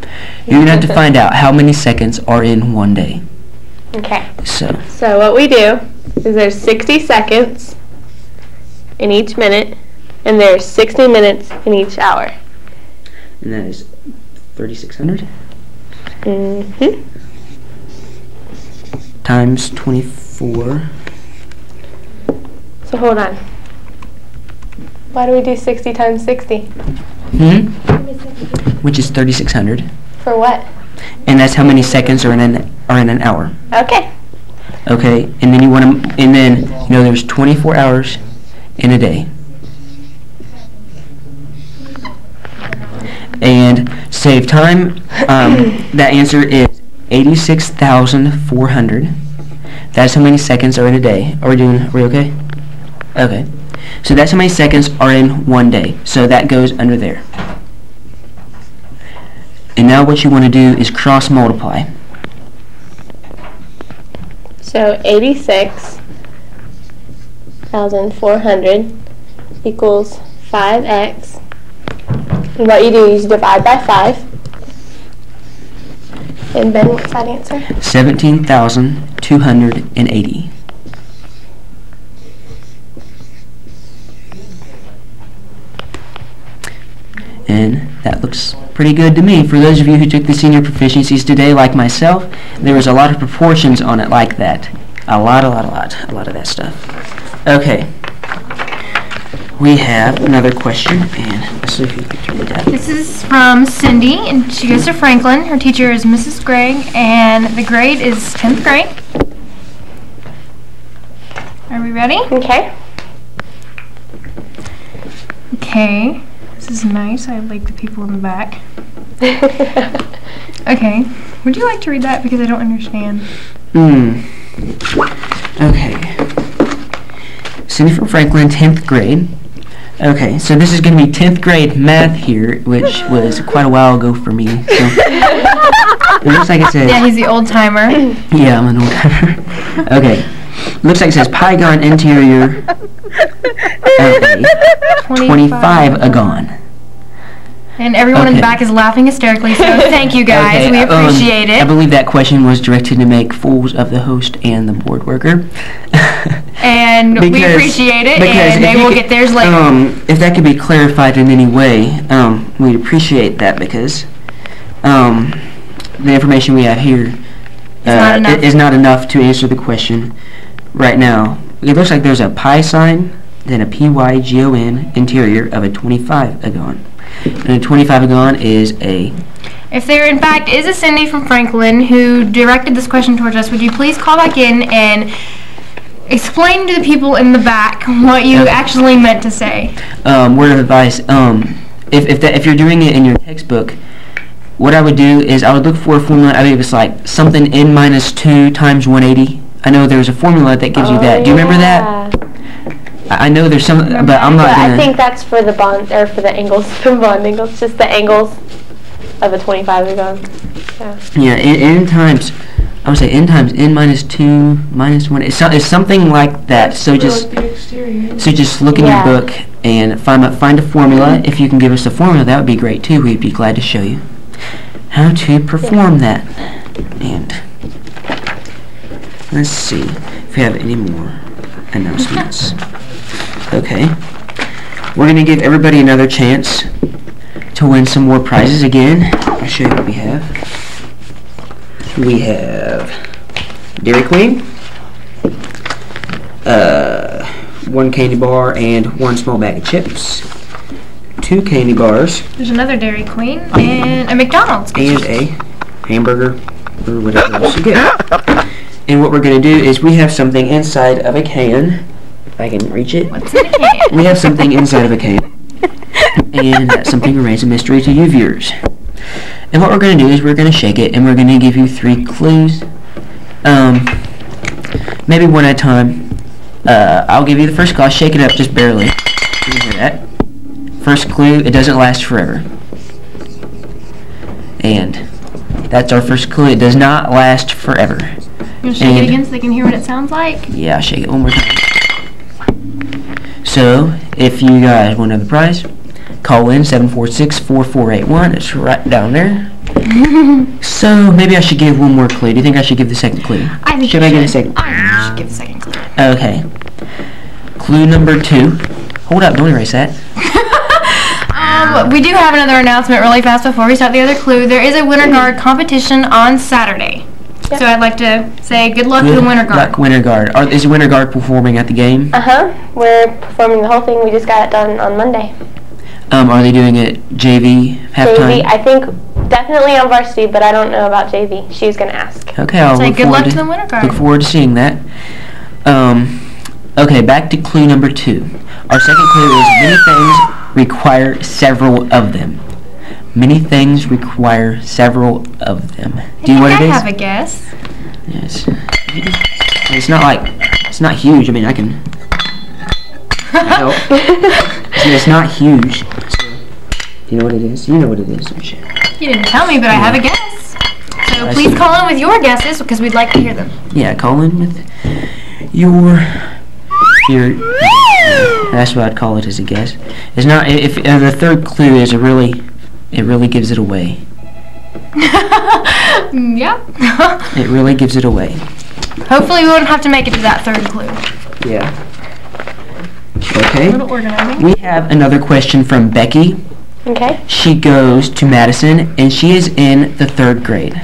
You're going to have to find out how many seconds are in one day. Okay. So what we do is there's 60 seconds in each minute, and there's 60 minutes in each hour. And that is 3,600? Mm-hmm. Times 24. So hold on. Why do we do 60 times 60? Which is 3,600. For what? And that's how many seconds are in an hour. Okay. Okay, and then there's 24 hours in a day. And save time, that answer is 86,400. That's how many seconds are in a day. Are we okay? Okay. So that's how many seconds are in one day. So that goes under there. And now what you want to do is cross multiply. So 86,400 equals 5x. And what you do is divide by 5. And Ben, what's that answer? 17,280. And that looks pretty good to me. For those of you who took the senior proficiencies today, like myself, there was a lot of proportions on it like that. A lot of that stuff. Okay. We have another question, and let's see if you can read that. This is from Cindy, and she goes to Franklin. Her teacher is Mrs. Gregg, and the grade is 10th grade. Are we ready? Okay. Okay. This is nice. I like the people in the back. Okay. Would you like to read that? Because I don't understand. Okay. Cindy from Franklin, 10th grade. Okay, so this is going to be 10th grade math here, which was quite a while ago for me. So it looks like it says... Yeah, he's the old timer. Yeah, I'm an old timer. Okay. Looks like it says Pygon interior of a 25 agon. And everyone in the back is laughing hysterically, so thank you guys. Okay, we appreciate it. I believe that question was directed to make fools of the host and the board worker. And we appreciate it, and they will get theirs later. If that could be clarified in any way, we'd appreciate that, because the information we have here is not enough to answer the question right now. It looks like there's a pi sign, then a PYGON interior of a 25 agon. And a 25 agon is a... If there in fact is a Cindy from Franklin who directed this question towards us, would you please call back in and explain to the people in the back what you actually meant to say? Word of advice, if you're doing it in your textbook, what I would do is I would look for a formula. I believe it's like something n minus 2 times 180. I know there's a formula that gives you that. Do you remember that? I know there's some, but I'm not gonna... I think that's for the bond, or for the angles, the bond angles, just the angles of a 25 agon. Yeah, n times, I would say n times n minus 2 minus 1. It's something like that. So just look in your book and find a formula. If you can give us a formula, that would be great too. We'd be glad to show you how to perform that. And let's see if we have any more announcements. Okay, we're going to give everybody another chance to win some more prizes again. I'll show you what we have. We have Dairy Queen, 1 candy bar and 1 small bag of chips, 2 candy bars. There's another Dairy Queen and a McDonald's. And a hamburger or whatever else you get. And what we're going to do is we have something inside of a can. If I can reach it. What's in a can? We have something inside of a can. And that something remains a mystery to you viewers. And what we're going to do is we're going to shake it and we're going to give you 3 clues. Maybe one at a time. I'll give you the first clue. I'll shake it up just barely. You can hear that. First clue, it doesn't last forever. And that's our first clue. It does not last forever. You want to shake it again so they can hear what it sounds like? Yeah, I'll shake it one more time. So, if you guys want another prize, call in 746-4481. It's right down there. So, maybe I should give one more clue. Do you think I should give the second clue? I think should I give a second? I think you should give the second clue. Okay. Clue number 2. Hold up, don't erase that. We do have another announcement really fast before we start the other clue. There is a Winter Guard competition on Saturday. Yep. So I'd like to say good luck to the Winter Guard. Good luck, Winter Guard. Is the Winter Guard performing at the game? We're performing the whole thing. We just got it done on Monday. Are they doing it JV halftime? JV, I think definitely on varsity, but I don't know about JV. She's going to ask. Okay, I'll say good luck to the Winter Guard. Look forward to seeing that. Okay, back to clue number 2. Our second clue is many things require several of them. Many things require several of them. Do you know what it is? I have a guess. Yes. It's not huge. I mean, I can help. It's not huge. So, you know what it is? You know what it is, don't you? You didn't tell me, but I have a guess. So please call in with your guesses because we'd like to hear them. Yeah, call in with your that's what I'd call it as a guess. It's not. If the third clue is it really gives it away. Yeah. It really gives it away. Hopefully we won't have to make it to that third clue. Yeah. Okay. A little organizing. We have another question from Becky. Okay. She goes to Madison and she is in the 3rd grade.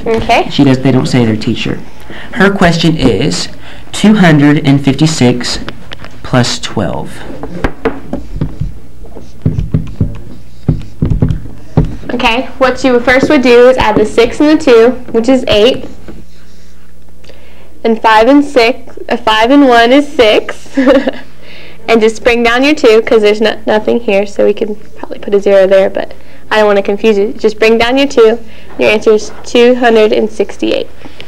Okay. They don't say their teacher. Her question is 256 plus 12. Okay, what you first would do is add the 6 and the 2, which is 8. And 5 and 1 is 6. And just bring down your 2, because there's nothing here, so we can probably put a 0 there, but I don't want to confuse you. Just bring down your 2. Your answer is 268.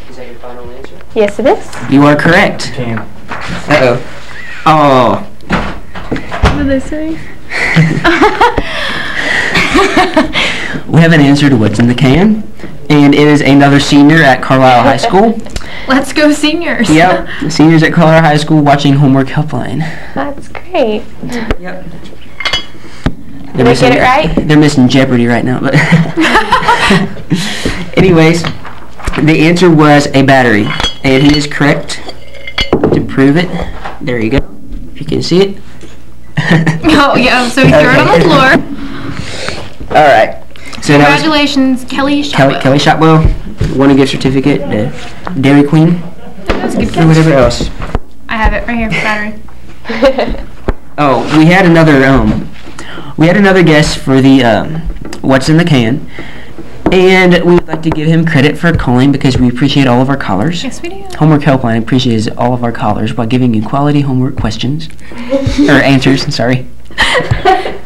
Is that your final answer? Yes, it is. You are correct. Can. Uh-oh. Oh. What did they say? We have an answer to what's in the can, and it is another senior at Carlisle High School. Let's go seniors. Yep, seniors at Carlisle High School watching Homework Helpline. That's great. Yep. Did they get it right? They're missing Jeopardy right now. But anyways, the answer was a battery, and he is correct. To prove it, there you go. If you can see it. Oh yeah, so he threw it on the floor. All right. So Congratulations, Kelly Shotwell. Kelly Shotwell won a gift certificate to Dairy Queen. That was a good And whatever else. I have it right here, battery. Oh, we had another guest for the What's in the Can, and we would like to give him credit for calling because we appreciate all of our callers. Yes, we do. Homework Helpline appreciates all of our callers by giving you quality homework questions or answers. Sorry.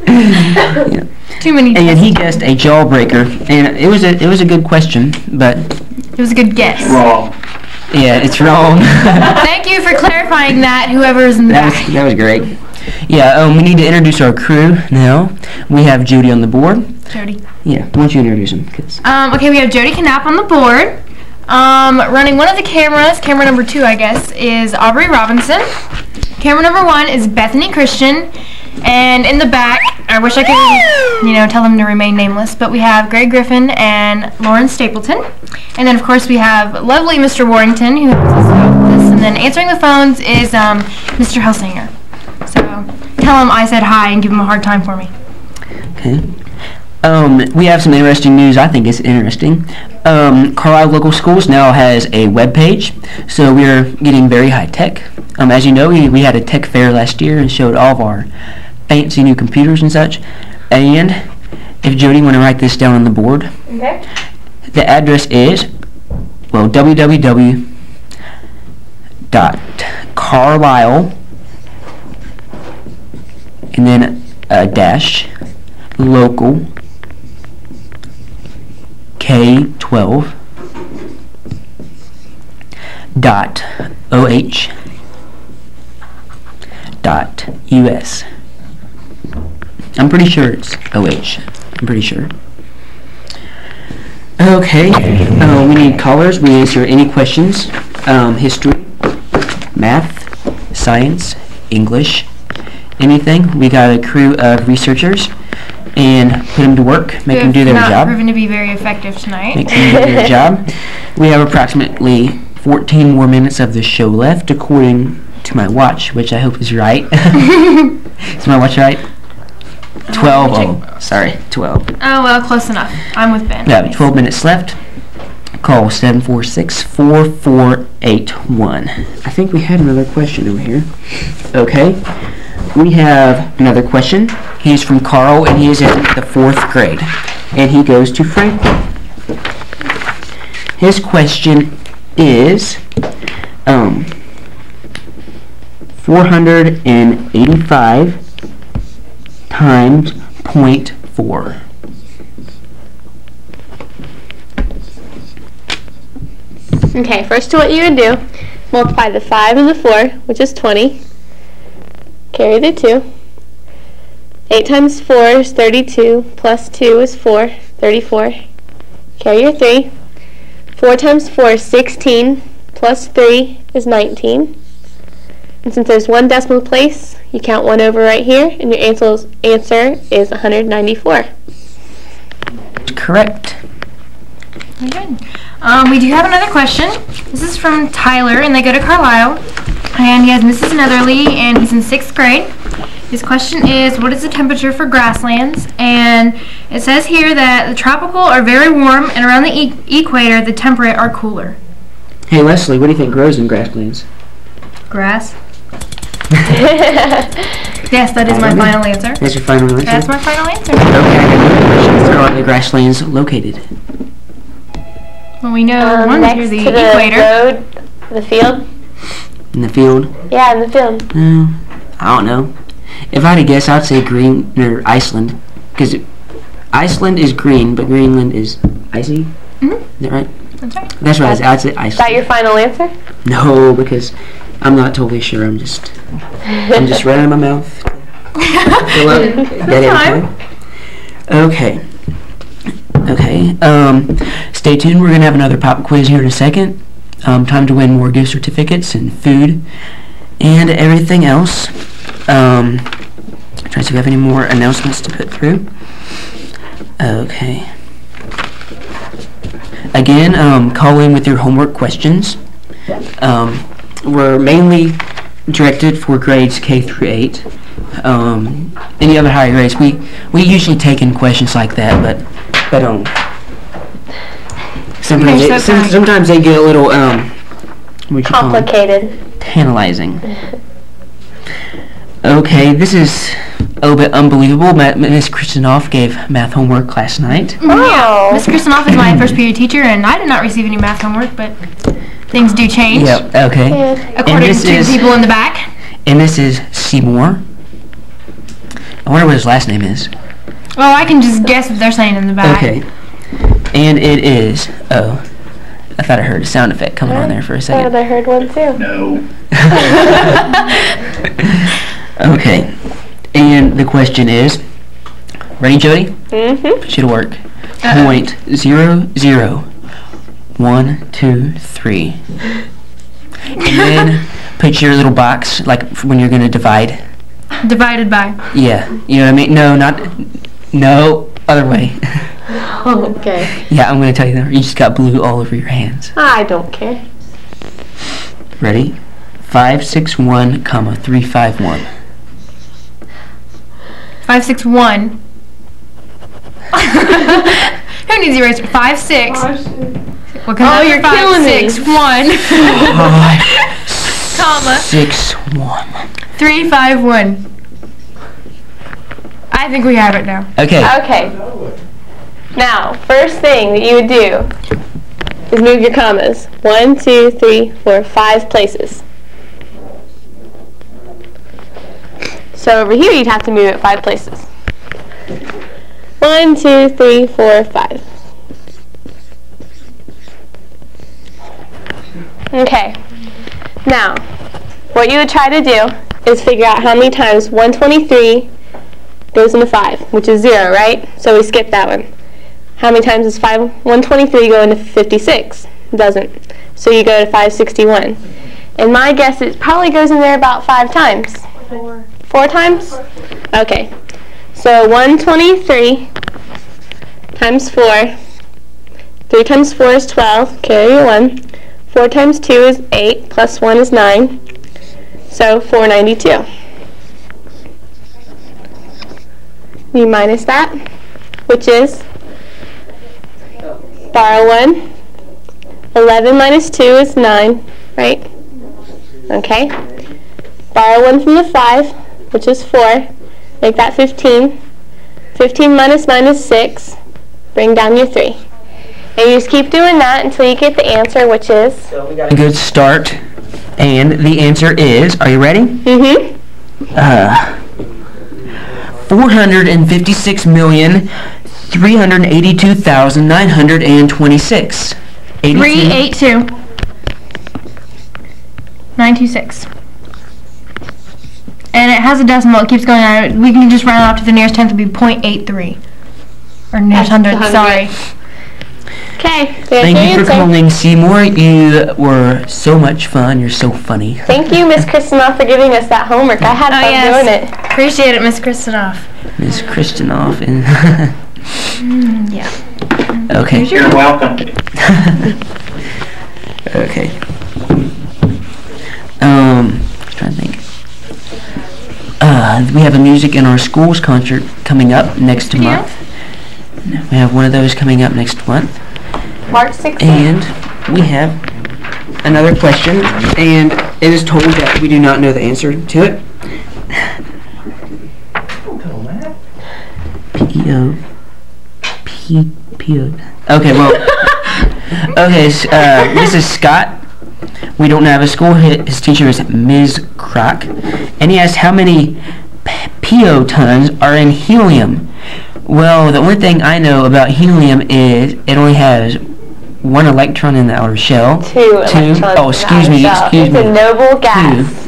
Yeah. Too many. And he guessed a jawbreaker, and it was a good question, but it was a good guess. Wrong. Yeah, it's wrong. Thank you for clarifying that, whoever's in the back. That was great. Yeah, we need to introduce our crew now. We have Jody on the board. Jody. Yeah, why don't you introduce him? Okay, we have Jody Knapp on the board. Running one of the cameras, camera number 2, I guess, is Aubrey Robinson. Camera number 1 is Bethany Christian. And in the back, I wish I could, tell them to remain nameless, but we have Greg Griffin and Lauren Stapleton. And then, of course, we have lovely Mr. Warrington, who helps us out with this. And then answering the phones is Mr. Helsinger. So tell him I said hi and give him a hard time for me. Okay. We have some interesting news. I think it's interesting. Carlisle Local Schools now has a web page, so we're getting very high tech. As you know, we had a tech fair last year and showed all of our fancy new computers and such. And if Jody want to write this down on the board, okay. The address is www.carlisle and then a dash local K12 dot OH dot US. I'm pretty sure it's OH. I'm pretty sure. Okay, we need callers. We answer any questions. History, math, science, English, anything. We got a crew of researchers and put them to work, make them do their not job. Proven to be very effective tonight. Make them do their job. We have approximately 14 more minutes of the show left, according to my watch, which I hope is right. Is my watch right? 12. Oh, sorry, 12. Oh, well, close enough. I'm with Ben. Yeah, 12 minutes left. Call 746-4481. I think we had another question over here. Okay. We have another question. He's from Carl, and he is in the 4th grade. And he goes to Franklin. His question is 485 times 0.4. Okay, first what you would do, multiply the 5 and the 4, which is 20. Carry the 2. 8 times 4 is 32, plus 2 is 4, 34. Carry your 3. 4 times 4 is 16, plus 3 is 19. And since there's one decimal place, you count 1 over right here, and your answer is 194. Correct. Very good. We do have another question. This is from Tyler, and they go to Carlisle. And he has Mrs. Netherly, and he's in 6th grade. His question is, what is the temperature for grasslands? And it says here that the tropical are very warm, and around the equator, the temperate are cooler. Hey, Leslie, what do you think grows in grasslands? Grass. Yes, that is my final answer. That's your final answer? That's my final answer. Okay, I got another question. Where are the grasslands located? Well, we know one next near the to the equator. road, the field. In the field? Yeah, in the field. I don't know. If I had to guess, I'd say green or Iceland, because Iceland is green, but Greenland is icy. Mm-hmm. Is that right? That's right. That's right. I'd say Iceland. Is that your final answer? No, because I'm not totally sure. I'm just running my mouth. Okay. Okay. Stay tuned. We're gonna have another pop quiz here in a second. Time to win more gift certificates and food and everything else. Try to see if we have any more announcements to put through. Okay. Again, call in with your homework questions. We're mainly directed for grades K through 8. Any other higher grades, we usually take in questions like that, but sometimes they get a little complicated, tantalizing. Okay, this is a little bit unbelievable. Miss Kristenoff gave math homework last night. Yeah, Miss Kristenoff is my first period teacher, and I did not receive any math homework, but things do change. Yep. Okay. According to people in the back. And this is Seymour. I wonder what his last name is. Well, I can just guess what they're saying in the back. Okay. And it is. Oh, I thought I heard a sound effect coming on there for a second. I heard one too. No. Okay. And the question is, ready, Jody? Mm-hmm. Put you to work. Point 0.00123. And then put your little box, like when you're going to divide. Divided by. Yeah. You know what I mean? No, other way. Okay. Yeah, I'm going to tell you that. You just got blue all over your hands. I don't care. Ready? 561, 351. 561. Who needs eraser? 5, 6. What comes you're after 5, killing 6, 1. 5, 6, 1. 3, 5, 1. I think we have it now. Okay. Okay. Now, first thing that you would do is move your commas. 1, 2, 3, 4, 5 places. So over here you'd have to move it 5 places. 1, 2, 3, 4, 5. Okay. Now, what you would try to do is figure out how many times 123 goes into 5, which is 0, right? So we skip that one. How many times does 123 go into 56? It doesn't. So you go to 561. And my guess is it probably goes in there about 5 times. 4 times? Okay. So 123 times 4. 3 times 4 is 12. Carry your 1. 4 times 2 is 8. Plus 1 is 9. So 492. You minus that, which is, borrow 1. 11 minus 2 is 9, right? Okay. Borrow 1 from the 5, which is 4. Make that 15. 15 minus 9 is 6. Bring down your 3. And you just keep doing that until you get the answer, which is? So we got a good start. And the answer is, are you ready? Mm-hmm. 456,382,926. 382. 926. And it has a decimal. It keeps going on. We can just round off to the nearest tenth. Would be 0.83. Or nearest hundredth. Sorry. Okay. Thank you for calling, Seymour. You were so much fun. You're so funny. Thank you, Miss Kristenoff, for giving us that homework. I had fun doing it. Appreciate it, Miss Kristenoff. Miss Kristenoff. And yeah. Okay. You're welcome. Okay. Trying to think. We have a music in our schools concert coming up next month. We have one of those coming up next month. March 16th. And we have another question, and it is told that we do not know the answer to it. P-O. Okay, well. Okay, this is Scott. We don't have a school. His teacher is Ms. Crock. And he asked how many piotons are in helium. Well, the only thing I know about helium is it only has 1 electron in the outer shell. 2 electrons. Oh, excuse me. It's a noble gas. 2.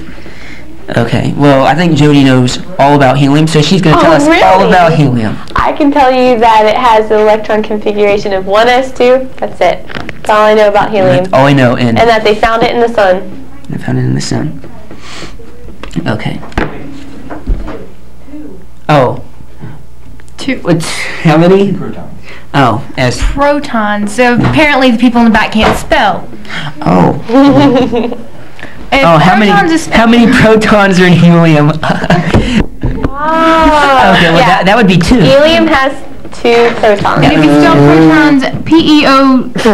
Okay, well, I think Jody knows all about helium, so she's going to tell us all about helium. I can tell you that it has an electron configuration of 1s2. That's it. That's all I know about helium. That's all I know. And that they found it in the sun. They found it in the sun. Okay. Oh. Two. How many? Protons. Oh, as. Protons. So apparently the people in the back can't spell. Oh. If Oh, how many protons are in helium? Oh. Okay, well yeah. that would be 2. Helium has 2 protons. And if you spell protons P-E-O-T-O-N,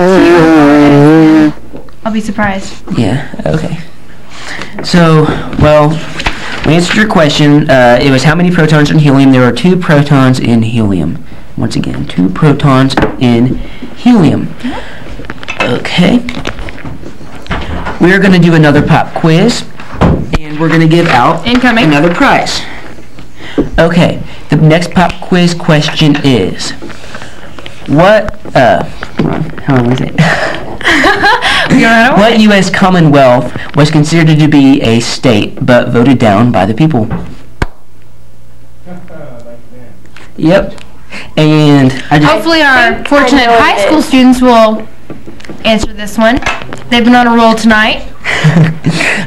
I'll be surprised. Yeah, okay. So, well, we answered your question. It was how many protons in helium? There are 2 protons in helium. Once again, 2 protons in helium. Okay. We're going to do another pop quiz, and we're going to give out another prize. Okay, the next pop quiz question is, what, how was it? What U.S. Commonwealth was considered to be a state, but voted down by the people? Yep. And hopefully our fortunate high school students will answer this one. They've been on a roll tonight.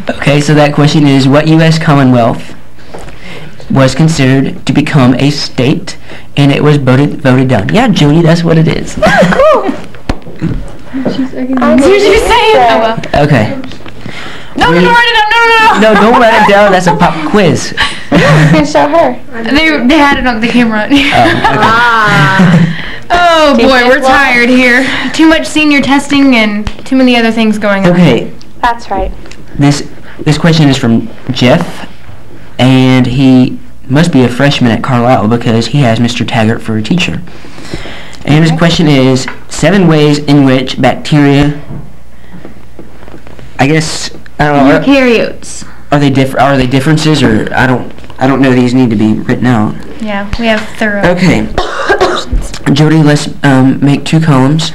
Okay, so that question is, what U.S. Commonwealth was considered to become a state, and it was voted down? Yeah, Judy, that's what it is. Cool. That's what she was saying. Oh, well. Okay. No, don't write it down. No, don't write it down. That's a pop quiz. You can show her. They had it on the camera. Oh boy, Teachers we're love. tired here. Too much senior testing and too many other things going on. Okay, That's right. this question is from Jeff, and he must be a freshman at Carlisle because he has Mr. Taggart for a teacher. And his question is 7 ways in which bacteria, I guess, I don't know. Eukaryotes. Are they differences, or I don't know, these need to be written out. Yeah, we have thorough. Okay. Jody, let's make 2 columns.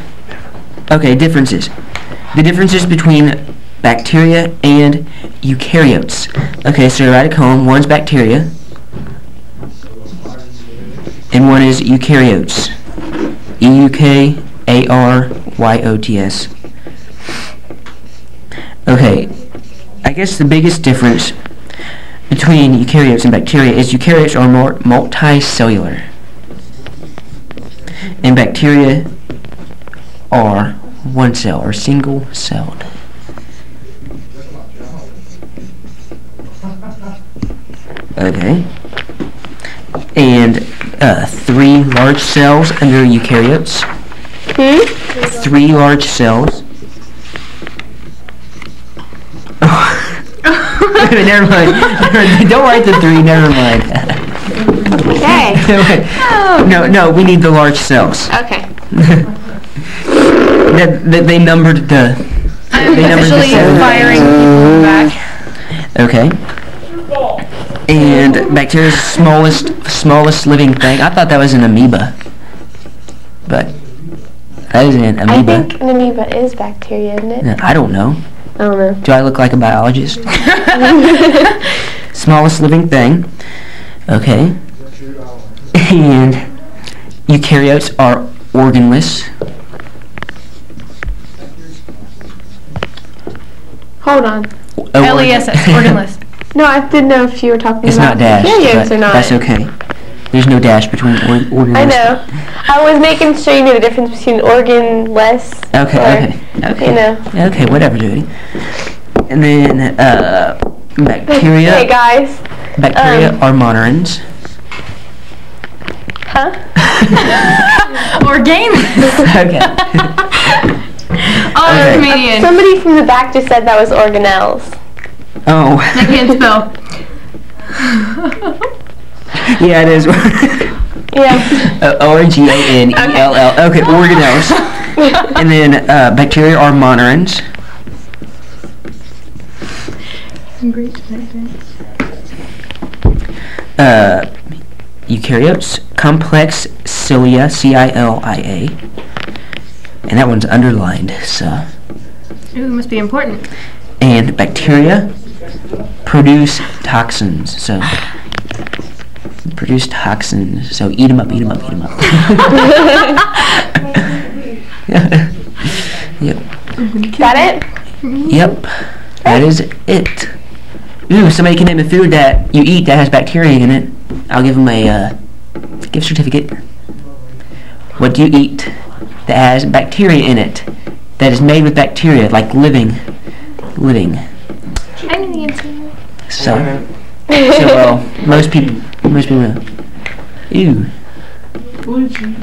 Okay, differences. The differences between bacteria and eukaryotes. Okay, so write a column. One's bacteria, and one is eukaryotes. E-U-K-A-R-Y-O-T-S. Okay, I guess the biggest difference between eukaryotes and bacteria is eukaryotes are more multicellular, and bacteria are one cell or single-celled. Okay, and 3 large cells under eukaryotes. 3 large cells. Never mind. Don't write the 3. Never mind. Okay. No, we need the large cells. Okay. They numbered the. I'm They numbered the officially cells. firing people in the back. Okay. And bacteria's smallest living thing. I thought that was an amoeba, but that is an I amoeba. think an amoeba is bacteria, isn't it? No, I don't know. I don't know. Do I look like a biologist? Smallest living thing. Okay. And eukaryotes are organless. Hold on. L-E-S-S, organless. No, I didn't know if you were talking It's about not dashed, eukaryotes but or not. that's okay. There's no dash between organless. I know. I was making sure you knew the difference between organless. Okay. You know. Okay, whatever, Judy. And then bacteria. Hey guys. Bacteria are monorans. Huh? Organeless. Okay. Oh, Okay. comedian. Somebody from the back just said that was organelles. Oh. I can't spell. Yeah, it is. Yeah. O-R-G-A-N-E-L-L. Okay, organelles. And then bacteria are monorans. Eukaryotes, complex cilia, C-I-L-I-A. And that one's underlined, so. Ooh, must be important. And bacteria produce toxins, so. Produce toxins, so eat them up, eat them up, eat them up. Yep. Got it? Yep. That is it. Ooh, somebody can name a food that you eat that has bacteria in it. I'll give them a gift certificate. What do you eat that has bacteria in it? That is made with bacteria, like living. I know the answer. So most people know. Ew.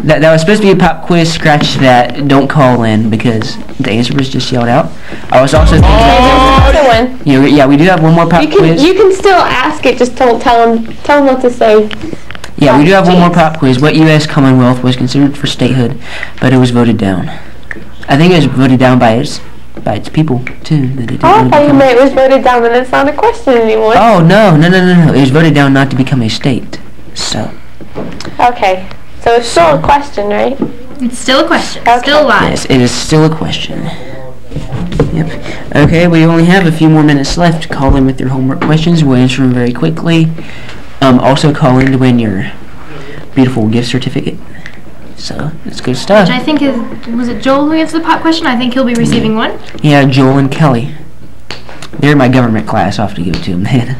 That was supposed to be a pop quiz. Scratch that. Don't call in because the answer was just yelled out. I was also thinking Another one. yeah, we do have one more pop quiz. You can still ask it. Just don't tell them what to say. Yeah, we do have one more pop quiz. What U.S. Commonwealth was considered for statehood, but it was voted down? I think it was voted down by its people too. I thought you meant it was voted down, but it's not a question anymore. Oh no! It was voted down not to become a state. So. Okay. So it's still a question, right? It's still a question. Okay. Still alive. Yes, it is still a question. Yep. Okay, we only have a few more minutes left. Call in with your homework questions. We'll answer them very quickly. Also call in to win your beautiful gift certificate. So, it's good stuff. Which I think was it Joel who answered the pop question? I think he'll be receiving one. Yeah, Joel and Kelly. They're in my government class. I'll have to give it to them then.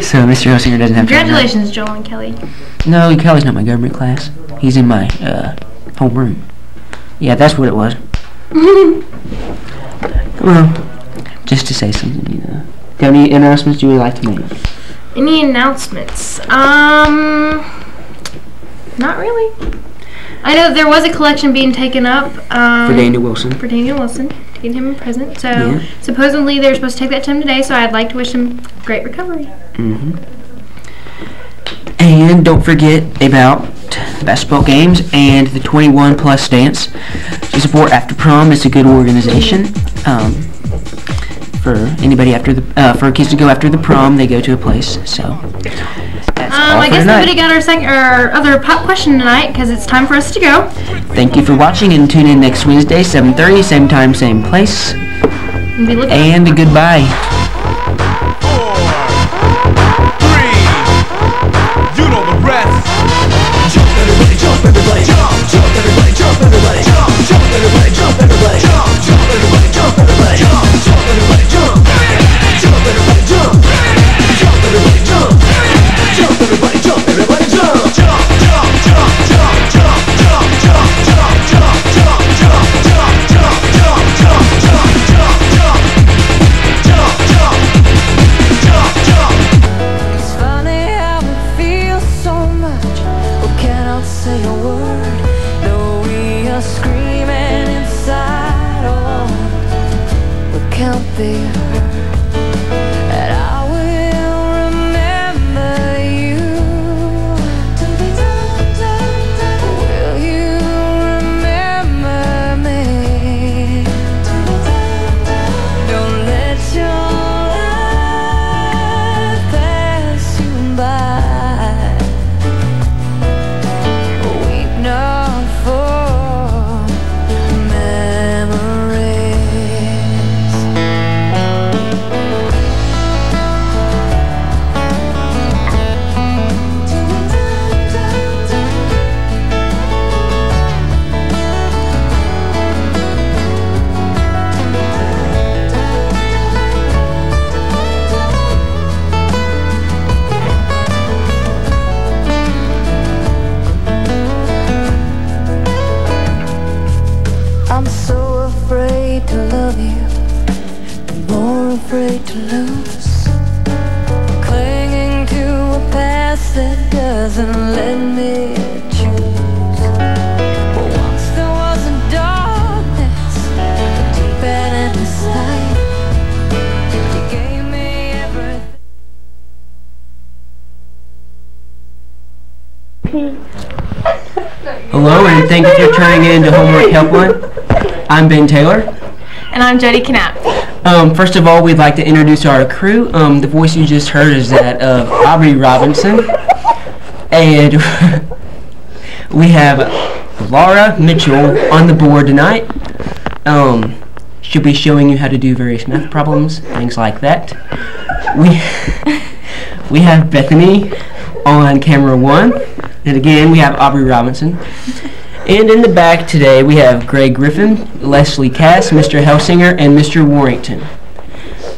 So Mr. Hosinger doesn't have to. Congratulations, Joel and Kelly. No, Kelly's not my government class. He's in my homeroom. Yeah, that's what it was. Well, just to say something, Do you have any announcements you would like to make? Any announcements? Not really. I know there was a collection being taken up for Daniel Wilson. To get him a present. So supposedly they're supposed to take that to him today. So I'd like to wish him great recovery. And don't forget about the basketball games and the 21 plus dance to support After Prom. It's a good organization. For anybody for kids to go after the prom, they go to a place. So. I guess nobody got our other pop question tonight because it's time for us to go. Thank you for watching and tune in next Wednesday, 7:30, same time, same place. And goodbye. 4, 3, you know the rest. Jump everybody, jump everybody, jump everybody, jump everybody, jump everybody, jump everybody, jump everybody, jump everybody, jump everybody, jump everybody, jump everybody, jump. Jump, everybody jump, everybody jump, jump, jump, jump, jump, jump, jump, jump, jump, jump, jump, jump, jump, jump, jump, jump, jump, jump, jump, jump. It's funny how it feels so much. We cannot say a word, though we are screaming inside. Oh, we can't be heard. And I will remember you. Will you remember me? Don't let your life pass you by. Weep not for memories. I'm so afraid to love you, more afraid to lose, clinging to a past that doesn't let me choose. But once there was a darkness, deep and endless night. You gave me everything. Hello, and thank you for turning in to Homework Helpline. I'm Ben Taylor. And I'm Jody Knapp. First of all, we'd like to introduce our crew. The voice you just heard is that of Aubrey Robinson. And we have Laura Mitchell on the board tonight. She'll be showing you how to do various math problems, things like that. We have Bethany on camera 1. And again, we have Aubrey Robinson. And in the back today, we have Greg Griffin, Leslie Cass, Mr. Helsinger, and Mr. Warrington.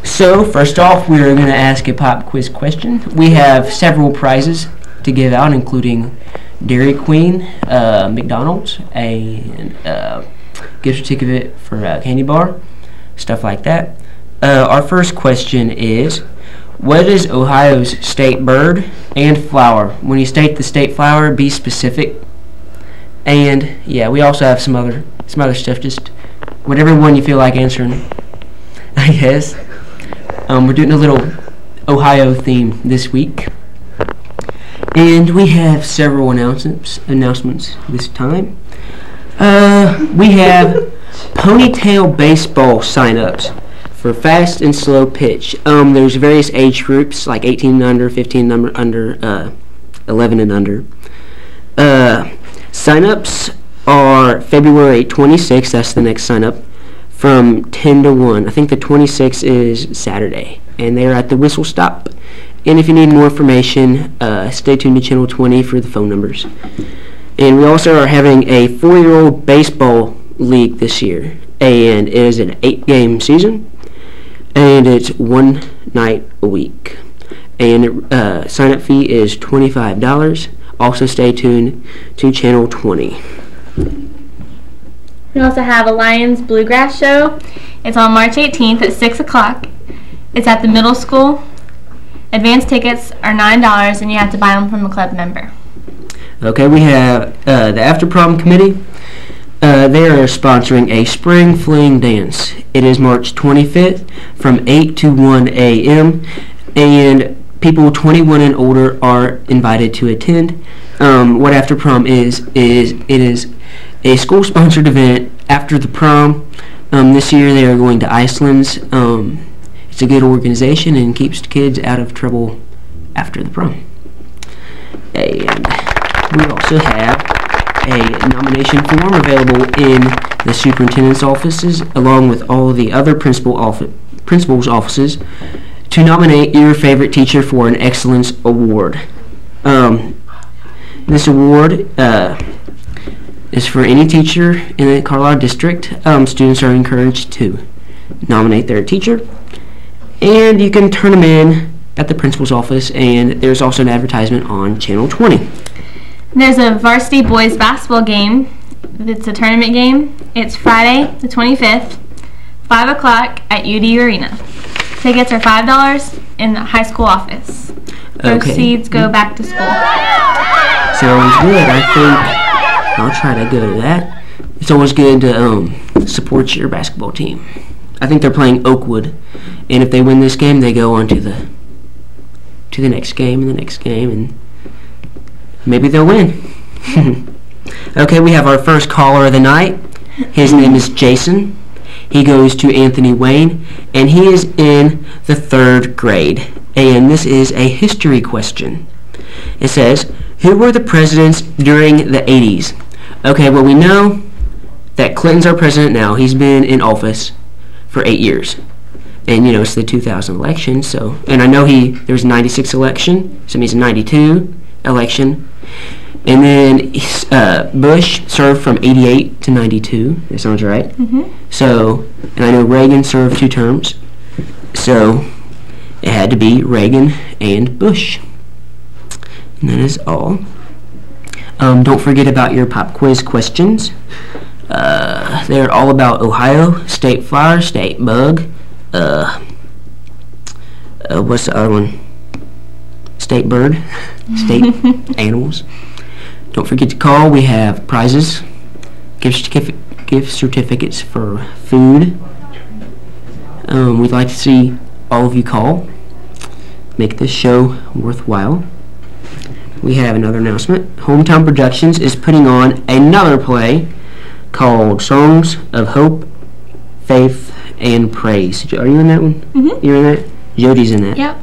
So, first off, we are going to ask a pop quiz question. We have several prizes to give out, including Dairy Queen, McDonald's, a gift certificate for a candy bar, stuff like that. Our first question is, what is Ohio's state bird and flower? When you state the state flower, be specific. And yeah, we also have some other stuff. Just whatever one you feel like answering, I guess. We're doing a little Ohio theme this week, and we have several announcements this time. We have ponytail baseball sign-ups for fast and slow pitch. There's various age groups, like 18 and under, 15 and under, 11 and under. Sign-ups are February 26th, that's the next sign-up, from 10 to 1. I think the 26th is Saturday, and they're at the Whistle Stop. And if you need more information, stay tuned to Channel 20 for the phone numbers. And we also are having a 4-year-old baseball league this year, and it is an 8-game season, and it's one night a week. And sign-up fee is $25. Also stay tuned to Channel 20. We also have a Lions Bluegrass show. It's on March 18th at 6 o'clock. It's at the middle school. Advance tickets are $9, and you have to buy them from a club member. Okay, we have the After Prom Committee. They are sponsoring a spring fling dance. It is March 25th from 8 to 1 a.m. and people 21 and older are invited to attend. What After Prom is it is a school-sponsored event after the prom. This year they are going to Iceland's. It's a good organization and keeps kids out of trouble after the prom. And we also have a nomination form available in the superintendent's offices, along with all of the other principal's offices, to nominate your favorite teacher for an excellence award. This award is for any teacher in the Carlisle district. Students are encouraged to nominate their teacher, and you can turn them in at the principal's office, and there's also an advertisement on Channel 20. There's a varsity boys basketball game. It's a tournament game. It's Friday the 25th, 5 o'clock at UD Arena. Tickets are $5 in the high school office. Proceeds go back to school. Sounds good. I think I'll try to go to that. It's always good to support your basketball team. I think they're playing Oakwood, and if they win this game, they go on to the next game and the next game, and maybe they'll win. Okay, we have our first caller of the night. His name is Jason. He goes to Anthony Wayne, and he is in the 3rd grade. And this is a history question. It says, who were the presidents during the 80s? Okay, well, we know that Clinton's our president now. He's been in office for 8 years. And, you know, it's the 2000 election, so... And I know there was a 96 election, so it means a 92 election. And then Bush served from 88 to 92. That sounds right. Mm-hmm. So, and I know Reagan served 2 terms. So, it had to be Reagan and Bush. And that is all. Don't forget about your pop quiz questions. They're all about Ohio, state flower, state bug. What's the other one? State bird, state animals. Don't forget to call. We have prizes, gift certificates for food. We'd like to see all of you call. Make this show worthwhile. We have another announcement. Hometown Productions is putting on another play called Songs of Hope, Faith, and Praise. Are you in that one? Mm-hmm. You're in that? Jody's in that. Yep.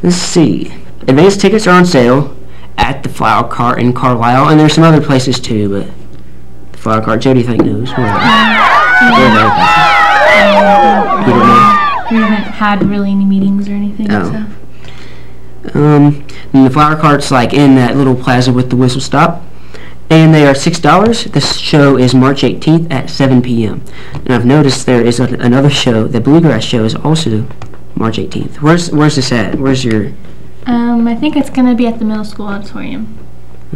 Let's see. Advance tickets are on sale at the Flower Cart in Carlisle, and there's some other places too, but the Flower Cart, Jody, I think knows. Where are they? You don't know? We haven't had really any meetings or anything, so. And the Flower Cart's like in that little plaza with the Whistle Stop, and they are $6. This show is March 18th at 7 p.m. And I've noticed there is another show, the Bluegrass show is also March 18th. Where's this at? Where's your I think it's going to be at the middle school auditorium.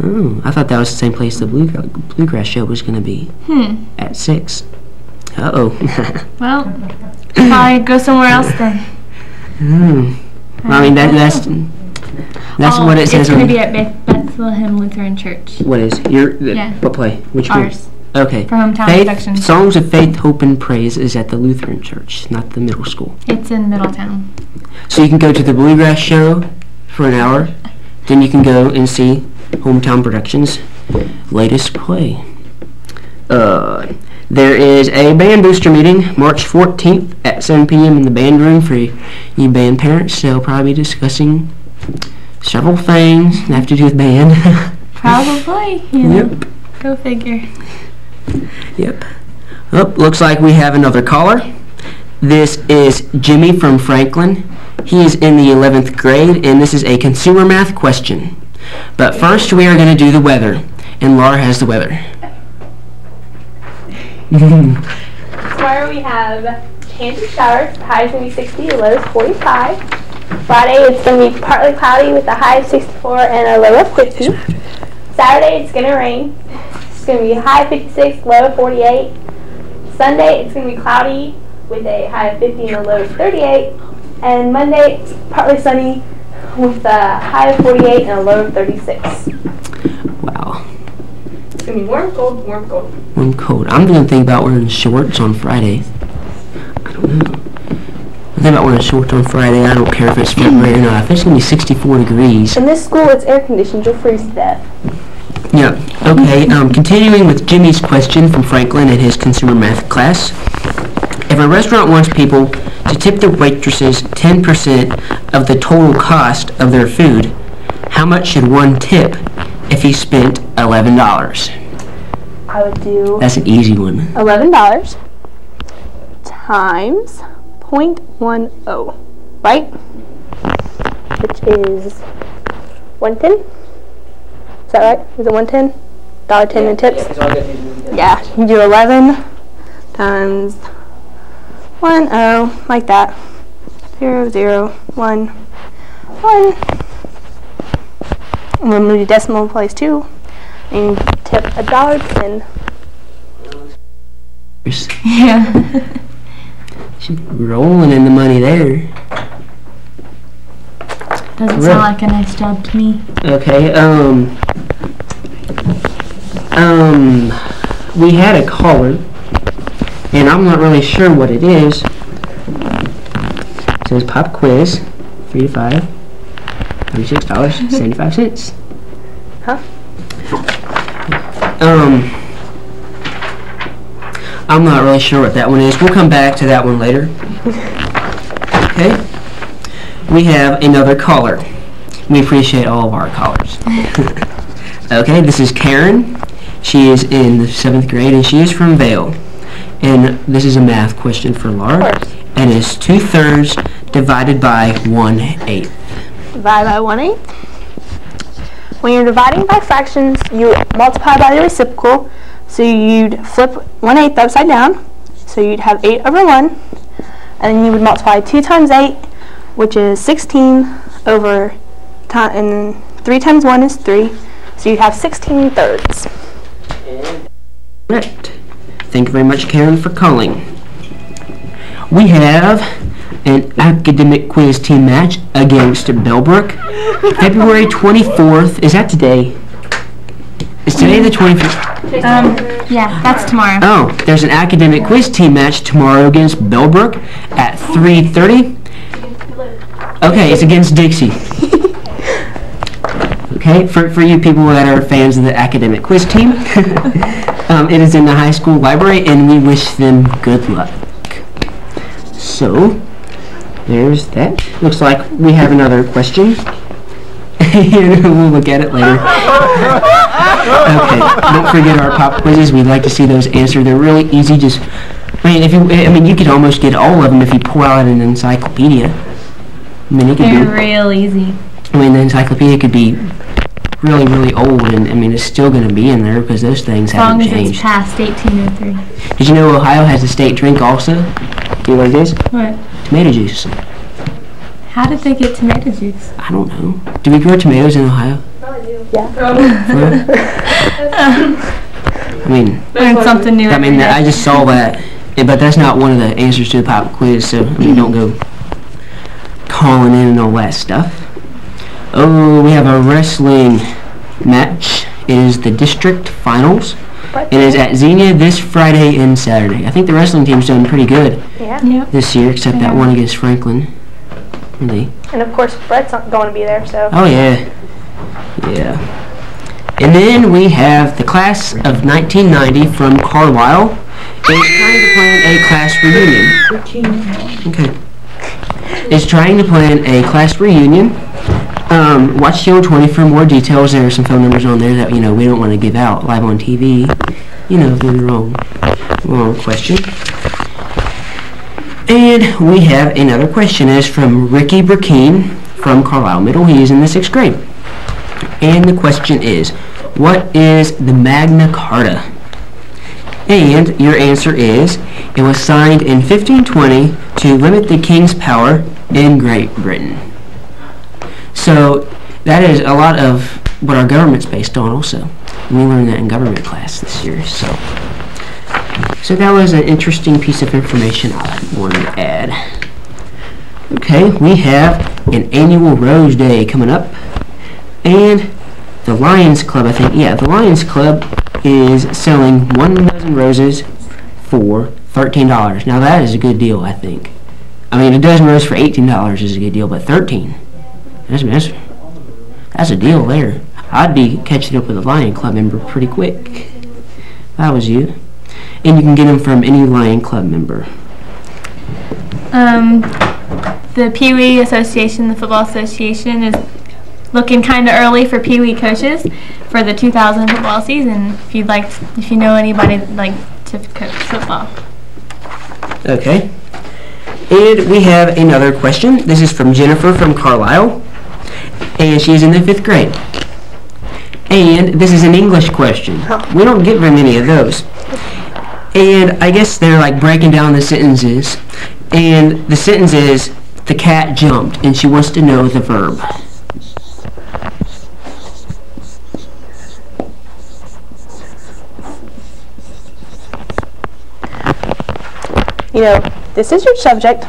Oh, I thought that was the same place the Bluegrass show was going to be. At 6. Uh-oh. Well, probably go somewhere else then. I mean, that's what it says. It's going to be at Bethlehem Lutheran Church. What is? What play? Which one? Ours. Okay. For Hometown Production. Songs of Faith, Hope, and Praise is at the Lutheran Church, not the middle school. It's in Middletown. So you can go to the Bluegrass show for an hour, then you can go and see Hometown Productions' latest play. There is a band booster meeting March 14th at 7 p.m. in the band room for you band parents. They'll probably be discussing several things that have to do with band. Probably. Yep. Go figure. Yep. Oh, looks like we have another caller. This is Jimmy from Franklin. He is in the 11th grade, and this is a consumer math question. But first, we are going to do the weather, and Laura has the weather. Tomorrow we have chance of showers. The high is going to be 60, the low is 45. Friday it's going to be partly cloudy with a high of 64 and a low of 50. Saturday it's going to rain. It's going to be a high of 56, low of 48. Sunday it's going to be cloudy with a high of 50 and a low of 38. And Monday it's partly sunny with a high of 48 and a low of 36. Wow. It's going to be warm, cold, warm, cold. Warm, cold. I'm going to think about wearing shorts on Friday. I don't know. I think about wearing shorts on Friday. I don't care if it's February or not. If it's going to be 64 degrees. In this school it's air conditioned. You'll freeze to death. Yeah. Okay. Continuing with Jimmy's question from Franklin in his consumer math class. If a restaurant wants people to tip their waitresses 10% of the total cost of their food, how much should one tip if he spent $11? I would do... That's an easy one. $11 times 0.10, right? Which is 110. Is that right? Is it 110? $1.10 in tips? Yeah, you do 11 times 10, like that. 0, 0, 1, 1. And then move the decimal place 2. And tip $1.10. Yeah. She's rolling in the money there. Doesn't sound like a nice job to me. Okay, we had a caller, and I'm not really sure what it is. It says pop quiz, 3 to 5, $36.75. Huh? I'm not really sure what that one is. We'll come back to that one later. Okay. We have another caller. We appreciate all of our callers. Okay, this is Karen. She is in the 7th grade, and she is from Vail. And this is a math question for Laura. And it's 2/3 divided by 1/8. Divide by 1/8. When you're dividing by fractions, you multiply by the reciprocal. So you'd flip 1/8 upside down. So you'd have 8 over 1. And then you would multiply 2 times 8, which is 16 over, and 3 times 1 is 3. So you'd have 16/3. Correct. Thank you very much, Karen, for calling. We have an academic quiz team match against Bellbrook. February 24th. Is that today? Is today the 25th? Yeah, that's tomorrow. Oh, there's an academic quiz team match tomorrow against Bellbrook at 3:30. Okay, it's against Dixie. Okay, for you people that are fans of the academic quiz team, it is in the high school library, and we wish them good luck. So, there's that. Looks like we have another question. We'll look at it later. Okay, don't forget our pop quizzes. We'd like to see those answered. They're really easy. Just, you could almost get all of them if you pull out an encyclopedia. I mean, it could They're be real easy. I mean, the encyclopedia could be really, really old, and I mean, it's still going to be in there because those things haven't changed. As long as it's past 1803. Did you know Ohio has a state drink also? Do you know what it is? What? Tomato juice. How did they get tomato juice? I don't know. Do we grow tomatoes in Ohio? Yeah. I mean, Learn something new. I mean, I just saw that, but that's not one of the answers to the pop quiz, so I mean, don't go calling in and all that stuff. Oh, we have a wrestling match. It is the district finals. It is at Xenia this Friday and Saturday. I think the wrestling team's done pretty good this year, except that one against Franklin. Really. And of course, Brett's not going to be there, so. Oh, yeah. Yeah. And then we have the class of 1990 from Carlisle. It's trying to plan a class reunion. Okay. It's trying to plan a class reunion. Watch Channel 20 for more details. There are some phone numbers on there that, you know, we don't want to give out live on TV. You know, they're the wrong question. And we have another question. It's from Ricky Burkeen from Carlisle Middle. He is in the 6th grade. And the question is, what is the Magna Carta? And your answer is, it was signed in 1520 to limit the king's power in Great Britain. So that is a lot of what our government's based on also. We learned that in government class this year. So that was an interesting piece of information I wanted to add. Okay, we have an annual Rose Day coming up. And the Lions Club, I think, the Lions Club is selling 1 dozen roses for $13. Now that is a good deal, I think. I mean, a dozen roses for $18 is a good deal, but $13, that's a deal there. I'd be catching up with a Lion Club member pretty quick if I was you. And you can get them from any Lion Club member. The Pee Wee Association, the Football Association, is looking kind of early for Pee Wee coaches for the 2000 football season. If you know anybody that'd like to coach football. Okay. And we have another question. This is from Jennifer from Carlisle, and she's in the 5th grade. And this is an English question. We don't get very many of those. And I guess they're like breaking down the sentences. And the sentence is, the cat jumped, and she wants to know the verb. You know, this is your subject,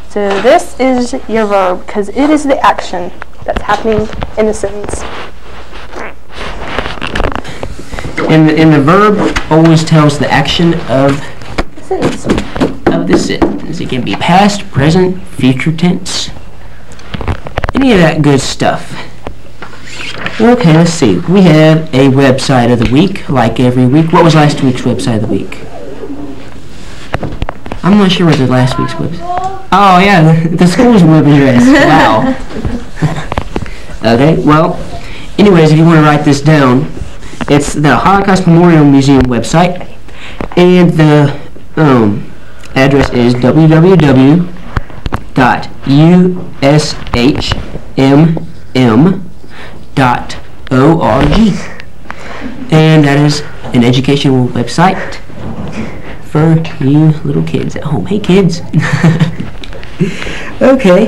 so this is your verb, because it is the action that's happening in the sentence. And the verb always tells the action of the sentence. It can be past, present, future tense, any of that good stuff. Okay, let's see. We have a website of the week, like every week. What was last week's website of the week? I'm not sure what the last week's website. Oh yeah, the school's web address. Wow. Okay, well, anyways, if you want to write this down, it's the Holocaust Memorial Museum website, and the address is www.ushmm.org, and that is an educational website for you little kids at home. Hey kids. Okay,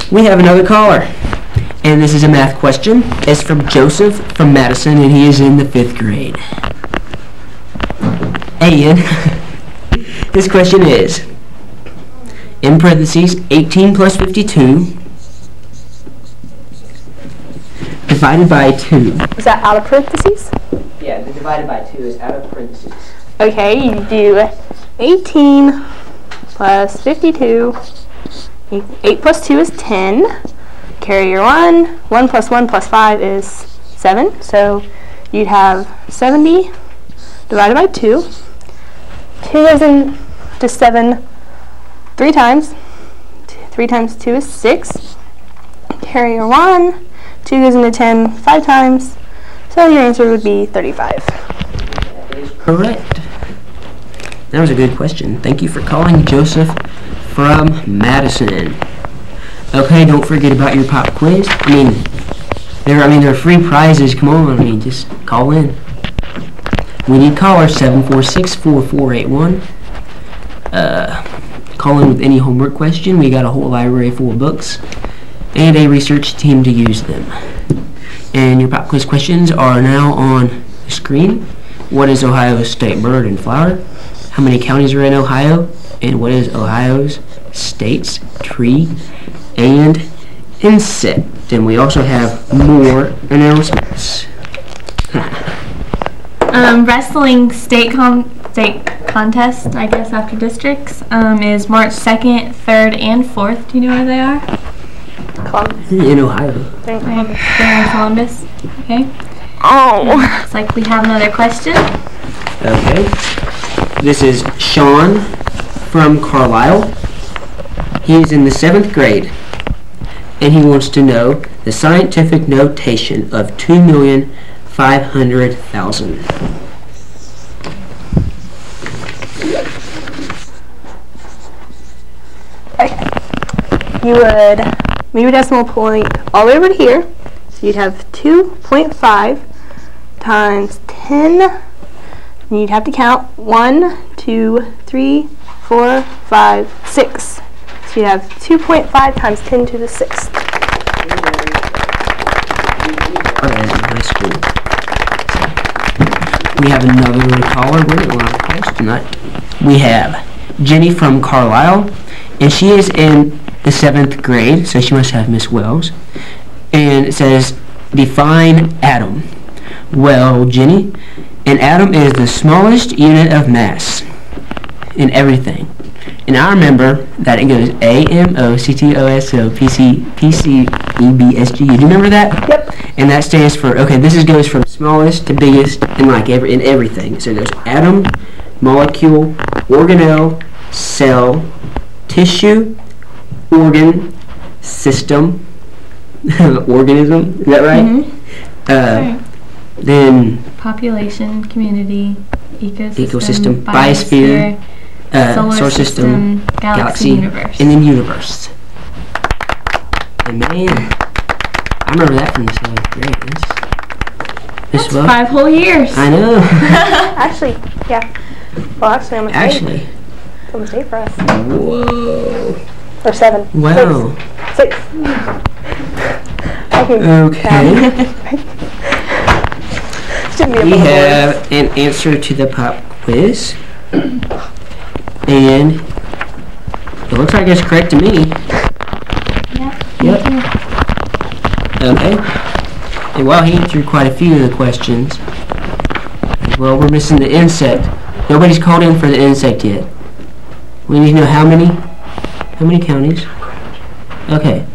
we have another caller, and this is a math question. It's from Joseph from Madison, and he is in the 5th grade. And his question is, in parentheses, 18 plus 52 divided by 2. Is that out of parentheses? Yeah, the divided by 2 is out of parentheses. Okay, you do 18 plus 52. 8 plus 2 is 10. Carry your 1. 1 plus 1 plus 5 is 7. So you'd have 70 divided by 2. 2 goes into 7 3 times. 3 times 2 is 6. Carry your 1. 2 goes into 10 5 times. So your answer would be 35. That is correct. That was a good question. Thank you for calling, Joseph from Madison. Okay, don't forget about your pop quiz. There are free prizes. Come on, just call in. We need callers 746-4481. call in with any homework question. We got a whole library full of books and a research team to use them. And your pop quiz questions are now on the screen. What is Ohio's state bird and flower? How many counties are in Ohio? And what is Ohio's state's tree and insect? And we also have more announcements. Wrestling state contest, I guess, after districts, is March 2nd, 3rd, and 4th. Do you know where they are? Columbus. In Ohio. They're in Columbus. Okay. Oh. Looks like we have another question. Okay. This is Sean from Carlisle. He's in the 7th grade, and he wants to know the scientific notation of 2,500,000. You would move your decimal point all the way over to here. So you'd have 2.5 times 10. And you'd have to count 1, 2, 3, 4, 5, 6. So you'd have 2.5 times 10 to the 6th. High school. We have another caller. We're going to call tonight. We have Jenny from Carlisle, and she is in the 7th grade, so she must have Miss Wells. And it says, define atom. Well, Jenny, an atom is the smallest unit of mass in everything. And I remember that it goes AMOCTOSO PCEBSG. Do you remember that? Yep. And that stands for, okay, this goes from smallest to biggest in like in everything. So there's atom, molecule, organelle, cell, tissue, organ, system, organism. Is that right? Mm-hmm. Right. Then population, community, ecosystem, biosphere, solar system, galaxy, universe. And then universe. And man, I remember that from the 7th grade. That's 5 whole years. I know. Actually, yeah. Well, actually, I'm a Actually. It's a mistake for us. Whoa. Or 7. Wow. 6. Okay. We have an answer to the pop quiz. And it looks like it's correct to me. Yep. Okay. And while he answered quite a few of the questions, well, we're missing the insect. Nobody's called in for the insect yet. We need to know how many counties. Okay.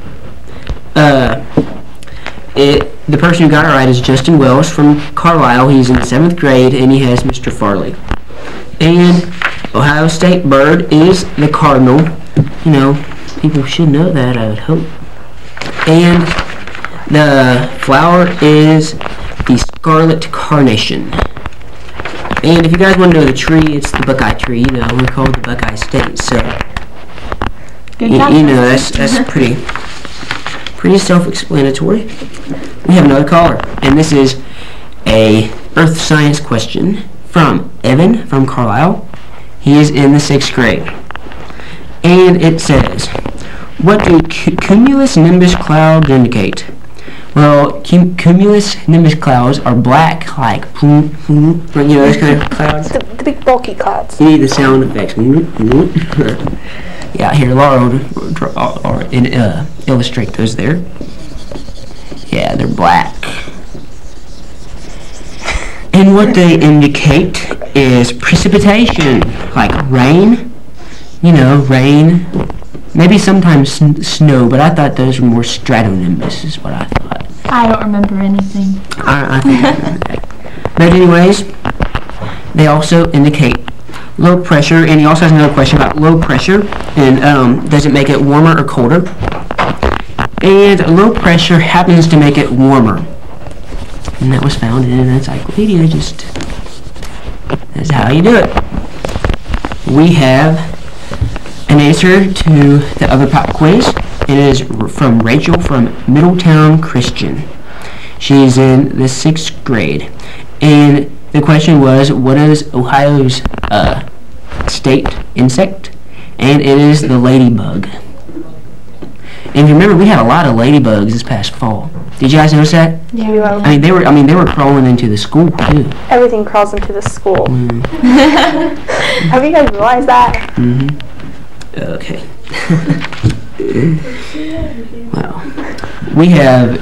The person who got it right is Justin Wells from Carlisle. He's in the 7th grade, and he has Mr. Farley. And Ohio State bird is the cardinal. You know, people should know that, I would hope. And the flower is the scarlet carnation. And if you guys want to know the tree, it's the Buckeye tree. You know, we're called the Buckeye State, so you know that's pretty self-explanatory. We have another caller, and this is a earth science question from Evan from Carlisle. He is in the 6th grade, and it says, what do cumulus nimbus clouds indicate? Well, cumulus nimbus clouds are black, like, you know, those kind of clouds. The big bulky clouds. You need the sound effects. Yeah, here, Laura will illustrate those there. Yeah, they're black. And what they indicate is precipitation, like rain. You know, rain. Maybe sometimes snow, but I thought those were more stratonimbus is what I thought. I don't remember anything. I think I remember that. But anyways, they also indicate low pressure, and he also has another question about low pressure, and does it make it warmer or colder? And low pressure happens to make it warmer. And that was found in an encyclopedia, just that's how you do it. We have an answer to the other pop quiz. It is from Rachel from Middletown Christian. She's in the 6th grade. And the question was, what is Ohio's state insect? and it is the ladybug. And if you remember, we had a lot of ladybugs this past fall. Did you guys notice that? Yeah. I mean, they were crawling into the school too. Everything crawls into the school. Mm. Have you guys realized that? Mm-hmm. Okay. Wow. We have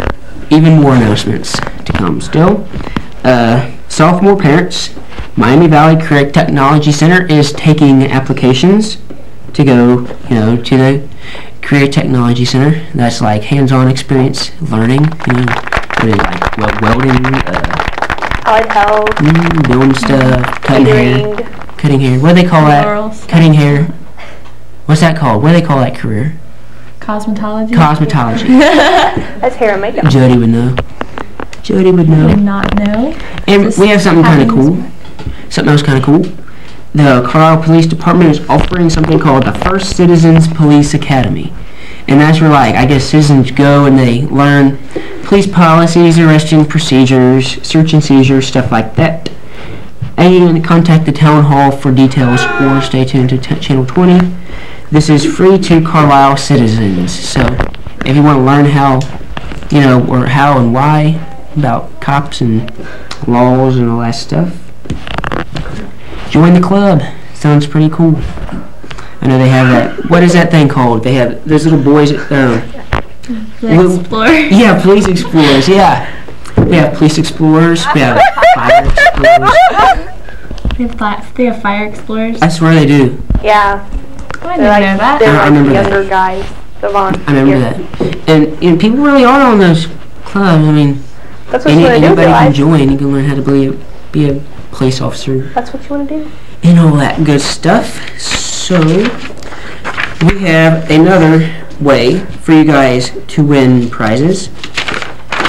even more announcements to come still. Sophomore parents, Miami Valley Career Technology Center is taking applications to go, to the Career Technology Center. That's like hands-on experience learning, what is it, like welding, Allied health. Doing stuff, cutting hair. What do they call that? Florals. Cutting hair. What's that called? What do they call that career? Cosmetology. Cosmetology. That's hair and makeup. Jody would know. Would not know. And Just we have something kind of happens. cool. Something else kind of cool. The Carlisle Police Department is offering something called the First Citizens Police Academy. And that's where, I guess citizens go and they learn police policies, arresting procedures, search and seizure, stuff like that. And you can contact the town hall for details or stay tuned to Channel 20. This is free to Carlisle citizens. So if you want to learn how, or how and why about cops and laws and all that stuff, join the club. Sounds pretty cool. I know they have that. What is that thing called? They have those little boys. Explorer. Yeah, police explorers. Yeah, we have police explorers. We have fire explorers. They have fire explorers. I swear they do. Yeah. I didn't know that. They're I remember that. younger guys. The volunteers. I remember that. And people really are on those clubs. I mean, That's what you want to do. anybody can Guys. join. You can learn how to be a police officer. That's what you want to do. And all that good stuff. So we have another way for you guys to win prizes,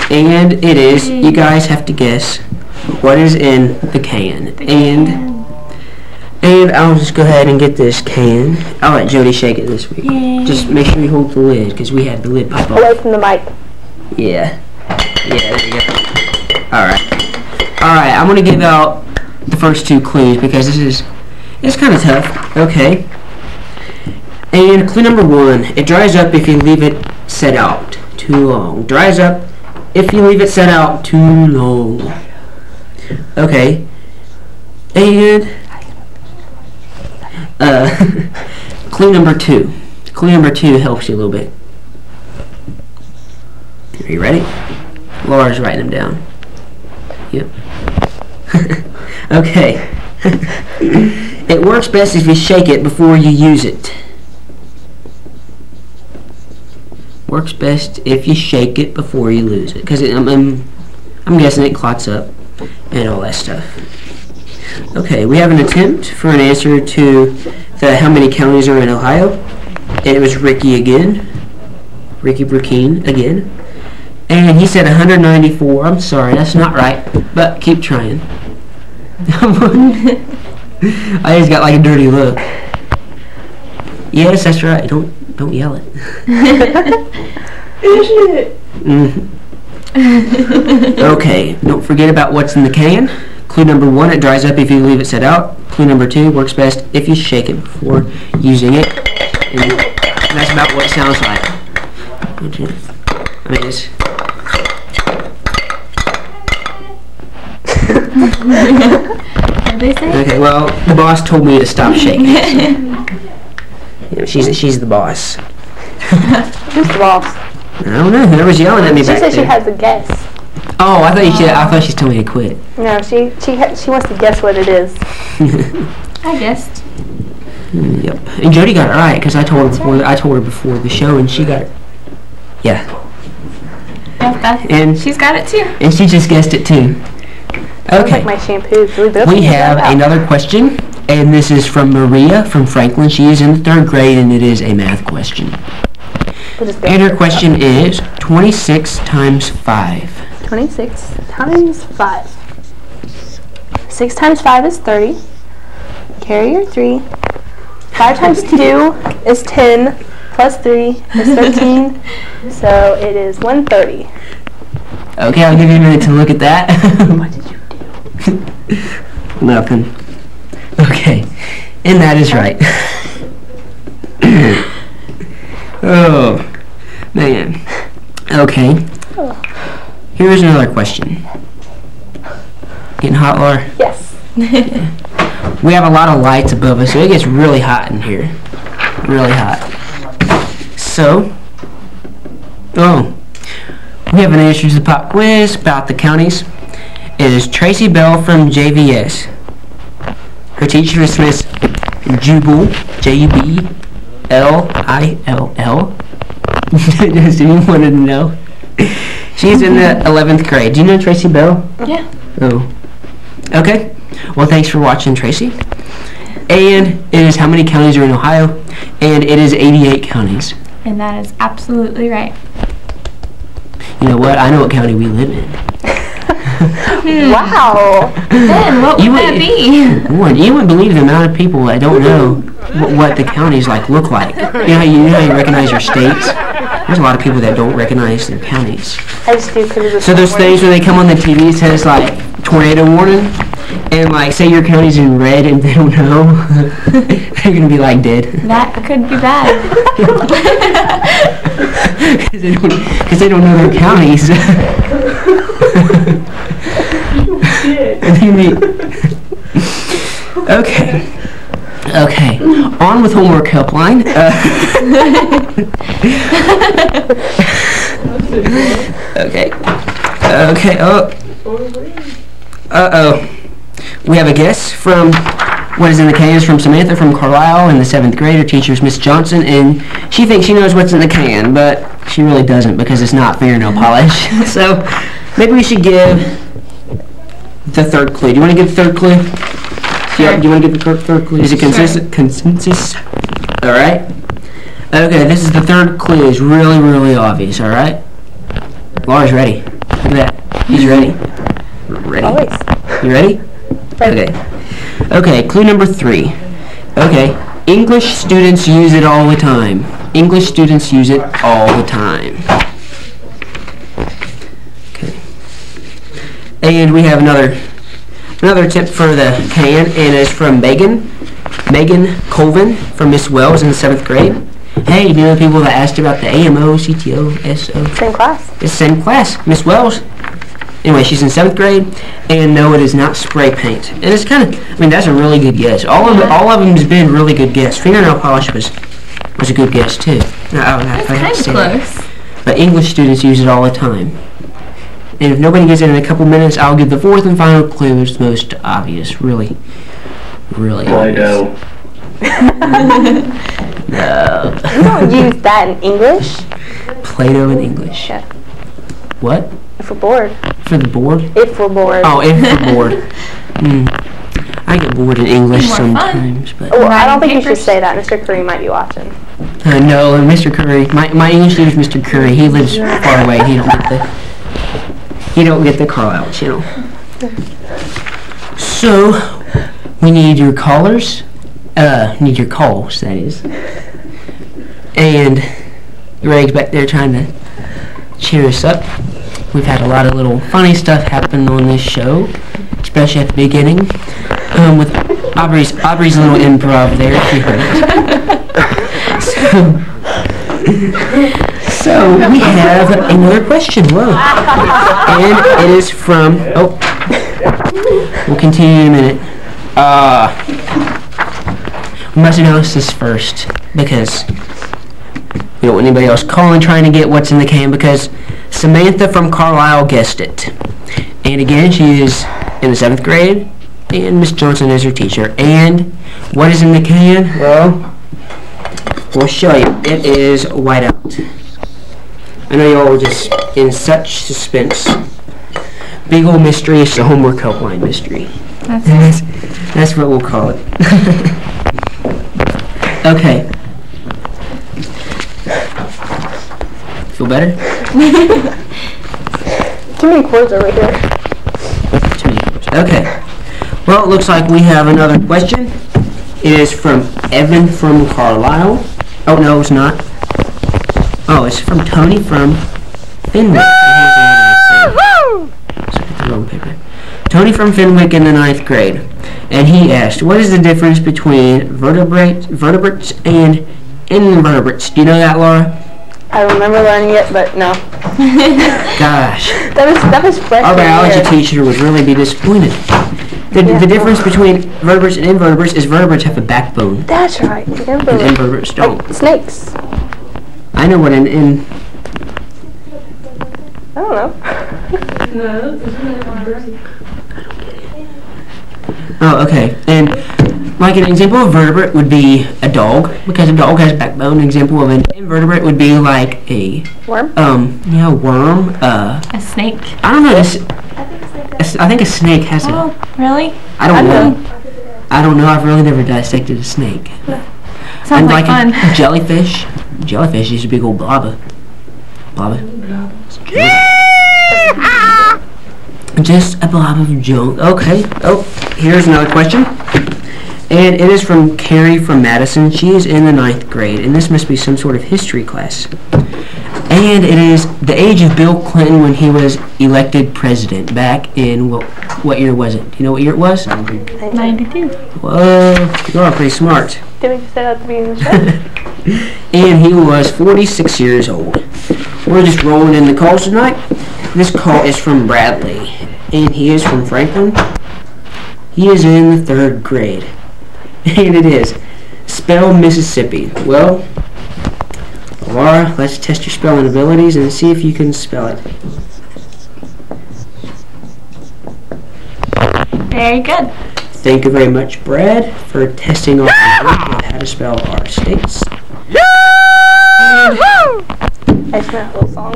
and it is you guys have to guess what is in the can. And I'll just go ahead and get this can. I'll let Jody shake it this week. Yay. Just make sure you hold the lid because we had the lid pop Away off. from the mic. Yeah, there you go. All right. I'm gonna give out the first two clues because it's kind of tough. Okay. And clue number one: it dries up if you leave it set out too long. Dries up if you leave it set out too long. Okay. And clue number two. Clue number two helps you a little bit. Are you ready? Laura's writing them down. Yep. Okay. It works best if you shake it before you use it. Works best if you shake it before you lose it, because I'm guessing it clots up and all that stuff. Okay, we have an attempt for an answer to the how many counties are in Ohio, and it was Ricky again, Ricky Brukeen again, and he said 194. I'm sorry, that's not right, but keep trying. I just got like a dirty look. Yes, that's right. Don't yell it. Okay, don't forget about what's in the can. Clue number one: it dries up if you leave it set out. Clue number two: works best if you shake it before using it. And that's about what it sounds like. I mean, it's. What did they say? Okay, well, the boss told me to stop shaking it. So, she's the boss. Who's the boss? I don't know. Whoever's yelling at me She back said there. she has a guess. Oh, I thought she's telling me to quit. No, she wants to guess what it is. I guessed. Yep. And Jody got it right because I told her before the show, and she got it. Yeah. Yep, And she's got it too. And she just guessed it too. Sounds Okay. like my shampoo. We have another question, and this is from Maria from Franklin. She is in the 3rd grade, and it is a math question. And her question is 26 times 5. 26 times 5. 6 times 5 is 30. Carry your 3. 5 times 2 is 10. Plus 3 is 13. So it is 130. Okay, I'll give you a minute to look at that. What did you do? Nothing. Okay, and that is right. Oh, man. Okay. Here's another question. Getting hot, Laura? Yes. We have a lot of lights above us, so it gets really hot in here. Really hot. So, we have an answer to the pop quiz about the counties. It is Tracy Bell from JVS. Her teacher is Miss Jubal, J-U-B-L-I-L-L. Does anyone want to know? She's in the 11th grade. Do you know Tracy Bell? Yeah. Oh. Okay. Well, thanks for watching, Tracy. And it is how many counties are in Ohio? And it is 88 counties. And that is absolutely right. You know what? I know what county we live in. Wow. Ben, what would that be? You wouldn't believe the amount of people that don't know what the counties look like. You know how you recognize your states? There's a lot of people that don't recognize their counties. I just do because So those things when they come on the TV, it says like tornado warning, and like say your county's in red and they don't know, they're gonna be like dead. That could be bad. Because they don't know their counties. Okay. Okay. On with homework helpline. Okay. Okay. Uh-oh. We have a guess from what is in the can is from Samantha from Carlisle in the 7th grade. Her teacher is Miss Johnson, and she thinks she knows what's in the can, but she really doesn't because it's not fingernail polish. So maybe we should give the third clue. Do you want to give the third clue? Sure. Do you want to give the third clue? Is it consensus? All right. Okay, this is the third clue. It's really, really obvious, all right? Laura's ready. Look at that. He's ready. Ready? Always. You ready? Ready. Okay. Okay, clue number 3. Okay, English students use it all the time. English students use it all the time. Okay. And we have another tip for the can, and it's from Megan Colvin from Miss Wells in the 7th grade. Hey, do you know the people that asked about the AMO, CTO, SO? Same class. It's the same class, Miss Wells. Anyway, she's in 7th grade, and no, it is not spray paint. And it's kind of, I mean, that's a really good guess. All of them has been really good guess. Fingernail polish was a good guess too. That's kind of close. But English students use it all the time. And if nobody gets it in a couple minutes, I'll give the 4th and final clue. It's the most obvious, really, really obvious. No. You don't use that in English? Play-Doh in English. Yeah. What? If we're bored. For the board? If we're bored. Oh, if we're bored. I get bored in English sometimes, but well, I don't think you should say that. Mr. Curry might be watching. No, Mr. Curry. My English teacher is Mr. Curry. He lives far away. He don't get the Carlisle channel. So we need your callers. Need your calls, that is. And Greg's back there trying to cheer us up. We've had a lot of little funny stuff happen on this show, especially at the beginning. With Aubrey's little improv there, if you heard it. So we have another question. Whoa. And it is from, we'll continue in a minute. We must announce this first because we don't want anybody else calling trying to get what's in the can, because Samantha from Carlisle guessed it. And again, she is in the 7th grade, and Miss Johnson is her teacher. And what is in the can? Well, we'll show you. It is whiteout. I know y'all were just in such suspense. Big old mystery. It's the homework helpline mystery. That's what we'll call it. Okay. Feel better? Too many cords over here. Too many cords. Okay. Well, it looks like we have another question. It is from Evan from Carlisle. Oh, no, it's not. Oh, it's from Tony from Fenwick. Wrong paper. Tony from Fenwick in the 9th grade. And he asked, what is the difference between vertebrates and invertebrates. Do you know that, Laura? I remember learning it, but no. Gosh. That was fresh. Our biology teacher would really be disappointed. The difference between vertebrates and invertebrates is vertebrates have a backbone. That's right. And invertebrates don't. Like snakes. I know what an I don't know. Oh, okay. And like an example of vertebrate would be a dog, because a dog has a backbone. An example of an invertebrate would be like a worm. Yeah, worm. A snake. I don't know. I think a snake has a. Oh, really? I don't know. I don't know. I've really never dissected a snake. Sounds And like fun. a jellyfish. Jellyfish is a big old blobber. Just a blob of junk. Okay. Oh, here's another question. And it is from Carrie from Madison. She is in the 9th grade, and this must be some sort of history class. And it is the age of Bill Clinton when he was elected president back in, what year was it? Do you know what year it was? 92. Whoa, you are pretty smart. Did we just say that at the beginning of the show? And he was 46 years old. We're just rolling in the calls tonight. This call is from Bradley, and he is from Franklin. He is in the 3rd grade. And it is spell Mississippi. Well, Laura, let's test your spelling abilities and see if you can spell it. Very good. Thank you very much, Brad, for testing our knowledge of how to spell our states.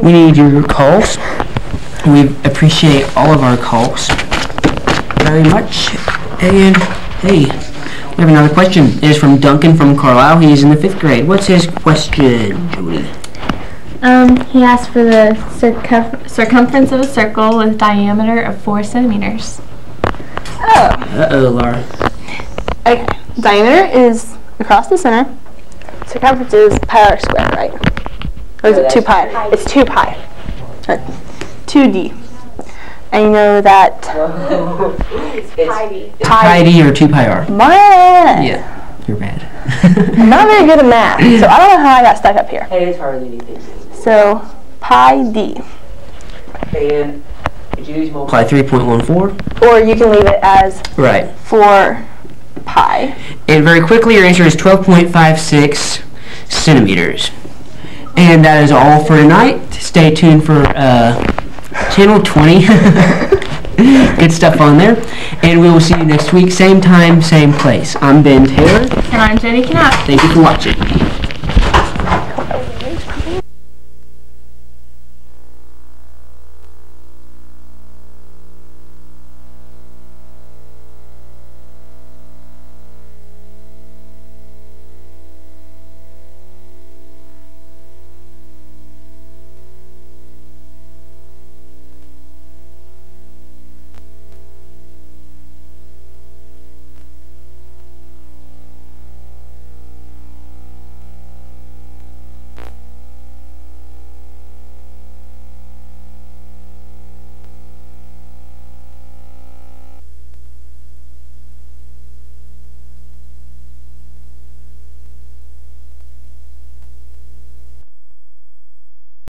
We need your calls. We appreciate all of our calls very much. And hey, we have another question. It is from Duncan from Carlisle. He is in the 5th grade. What's his question, Jody? He asked for the circumference of a circle with diameter of 4 centimeters. Oh. Uh-oh, Laura. Okay. Diameter is across the center. Circumference is pi r squared, right? Or is it 2 pi? It's 2 pi. 2d. And you know that... It's pi d or 2 pi r. Math! Yeah, you're bad. I'm not very good at math, so I don't know how I got stuck up here. Hey, it's harder than you think. So, pi d. And could you multiply 3.14? Or you can leave it as right. 4 pi. And very quickly, your answer is 12.56 centimeters. And that is all for tonight. Stay tuned for Channel 20. Good stuff on there. And we will see you next week, same time, same place. I'm Ben Taylor. And I'm Jenny Knapp. Thank you for watching.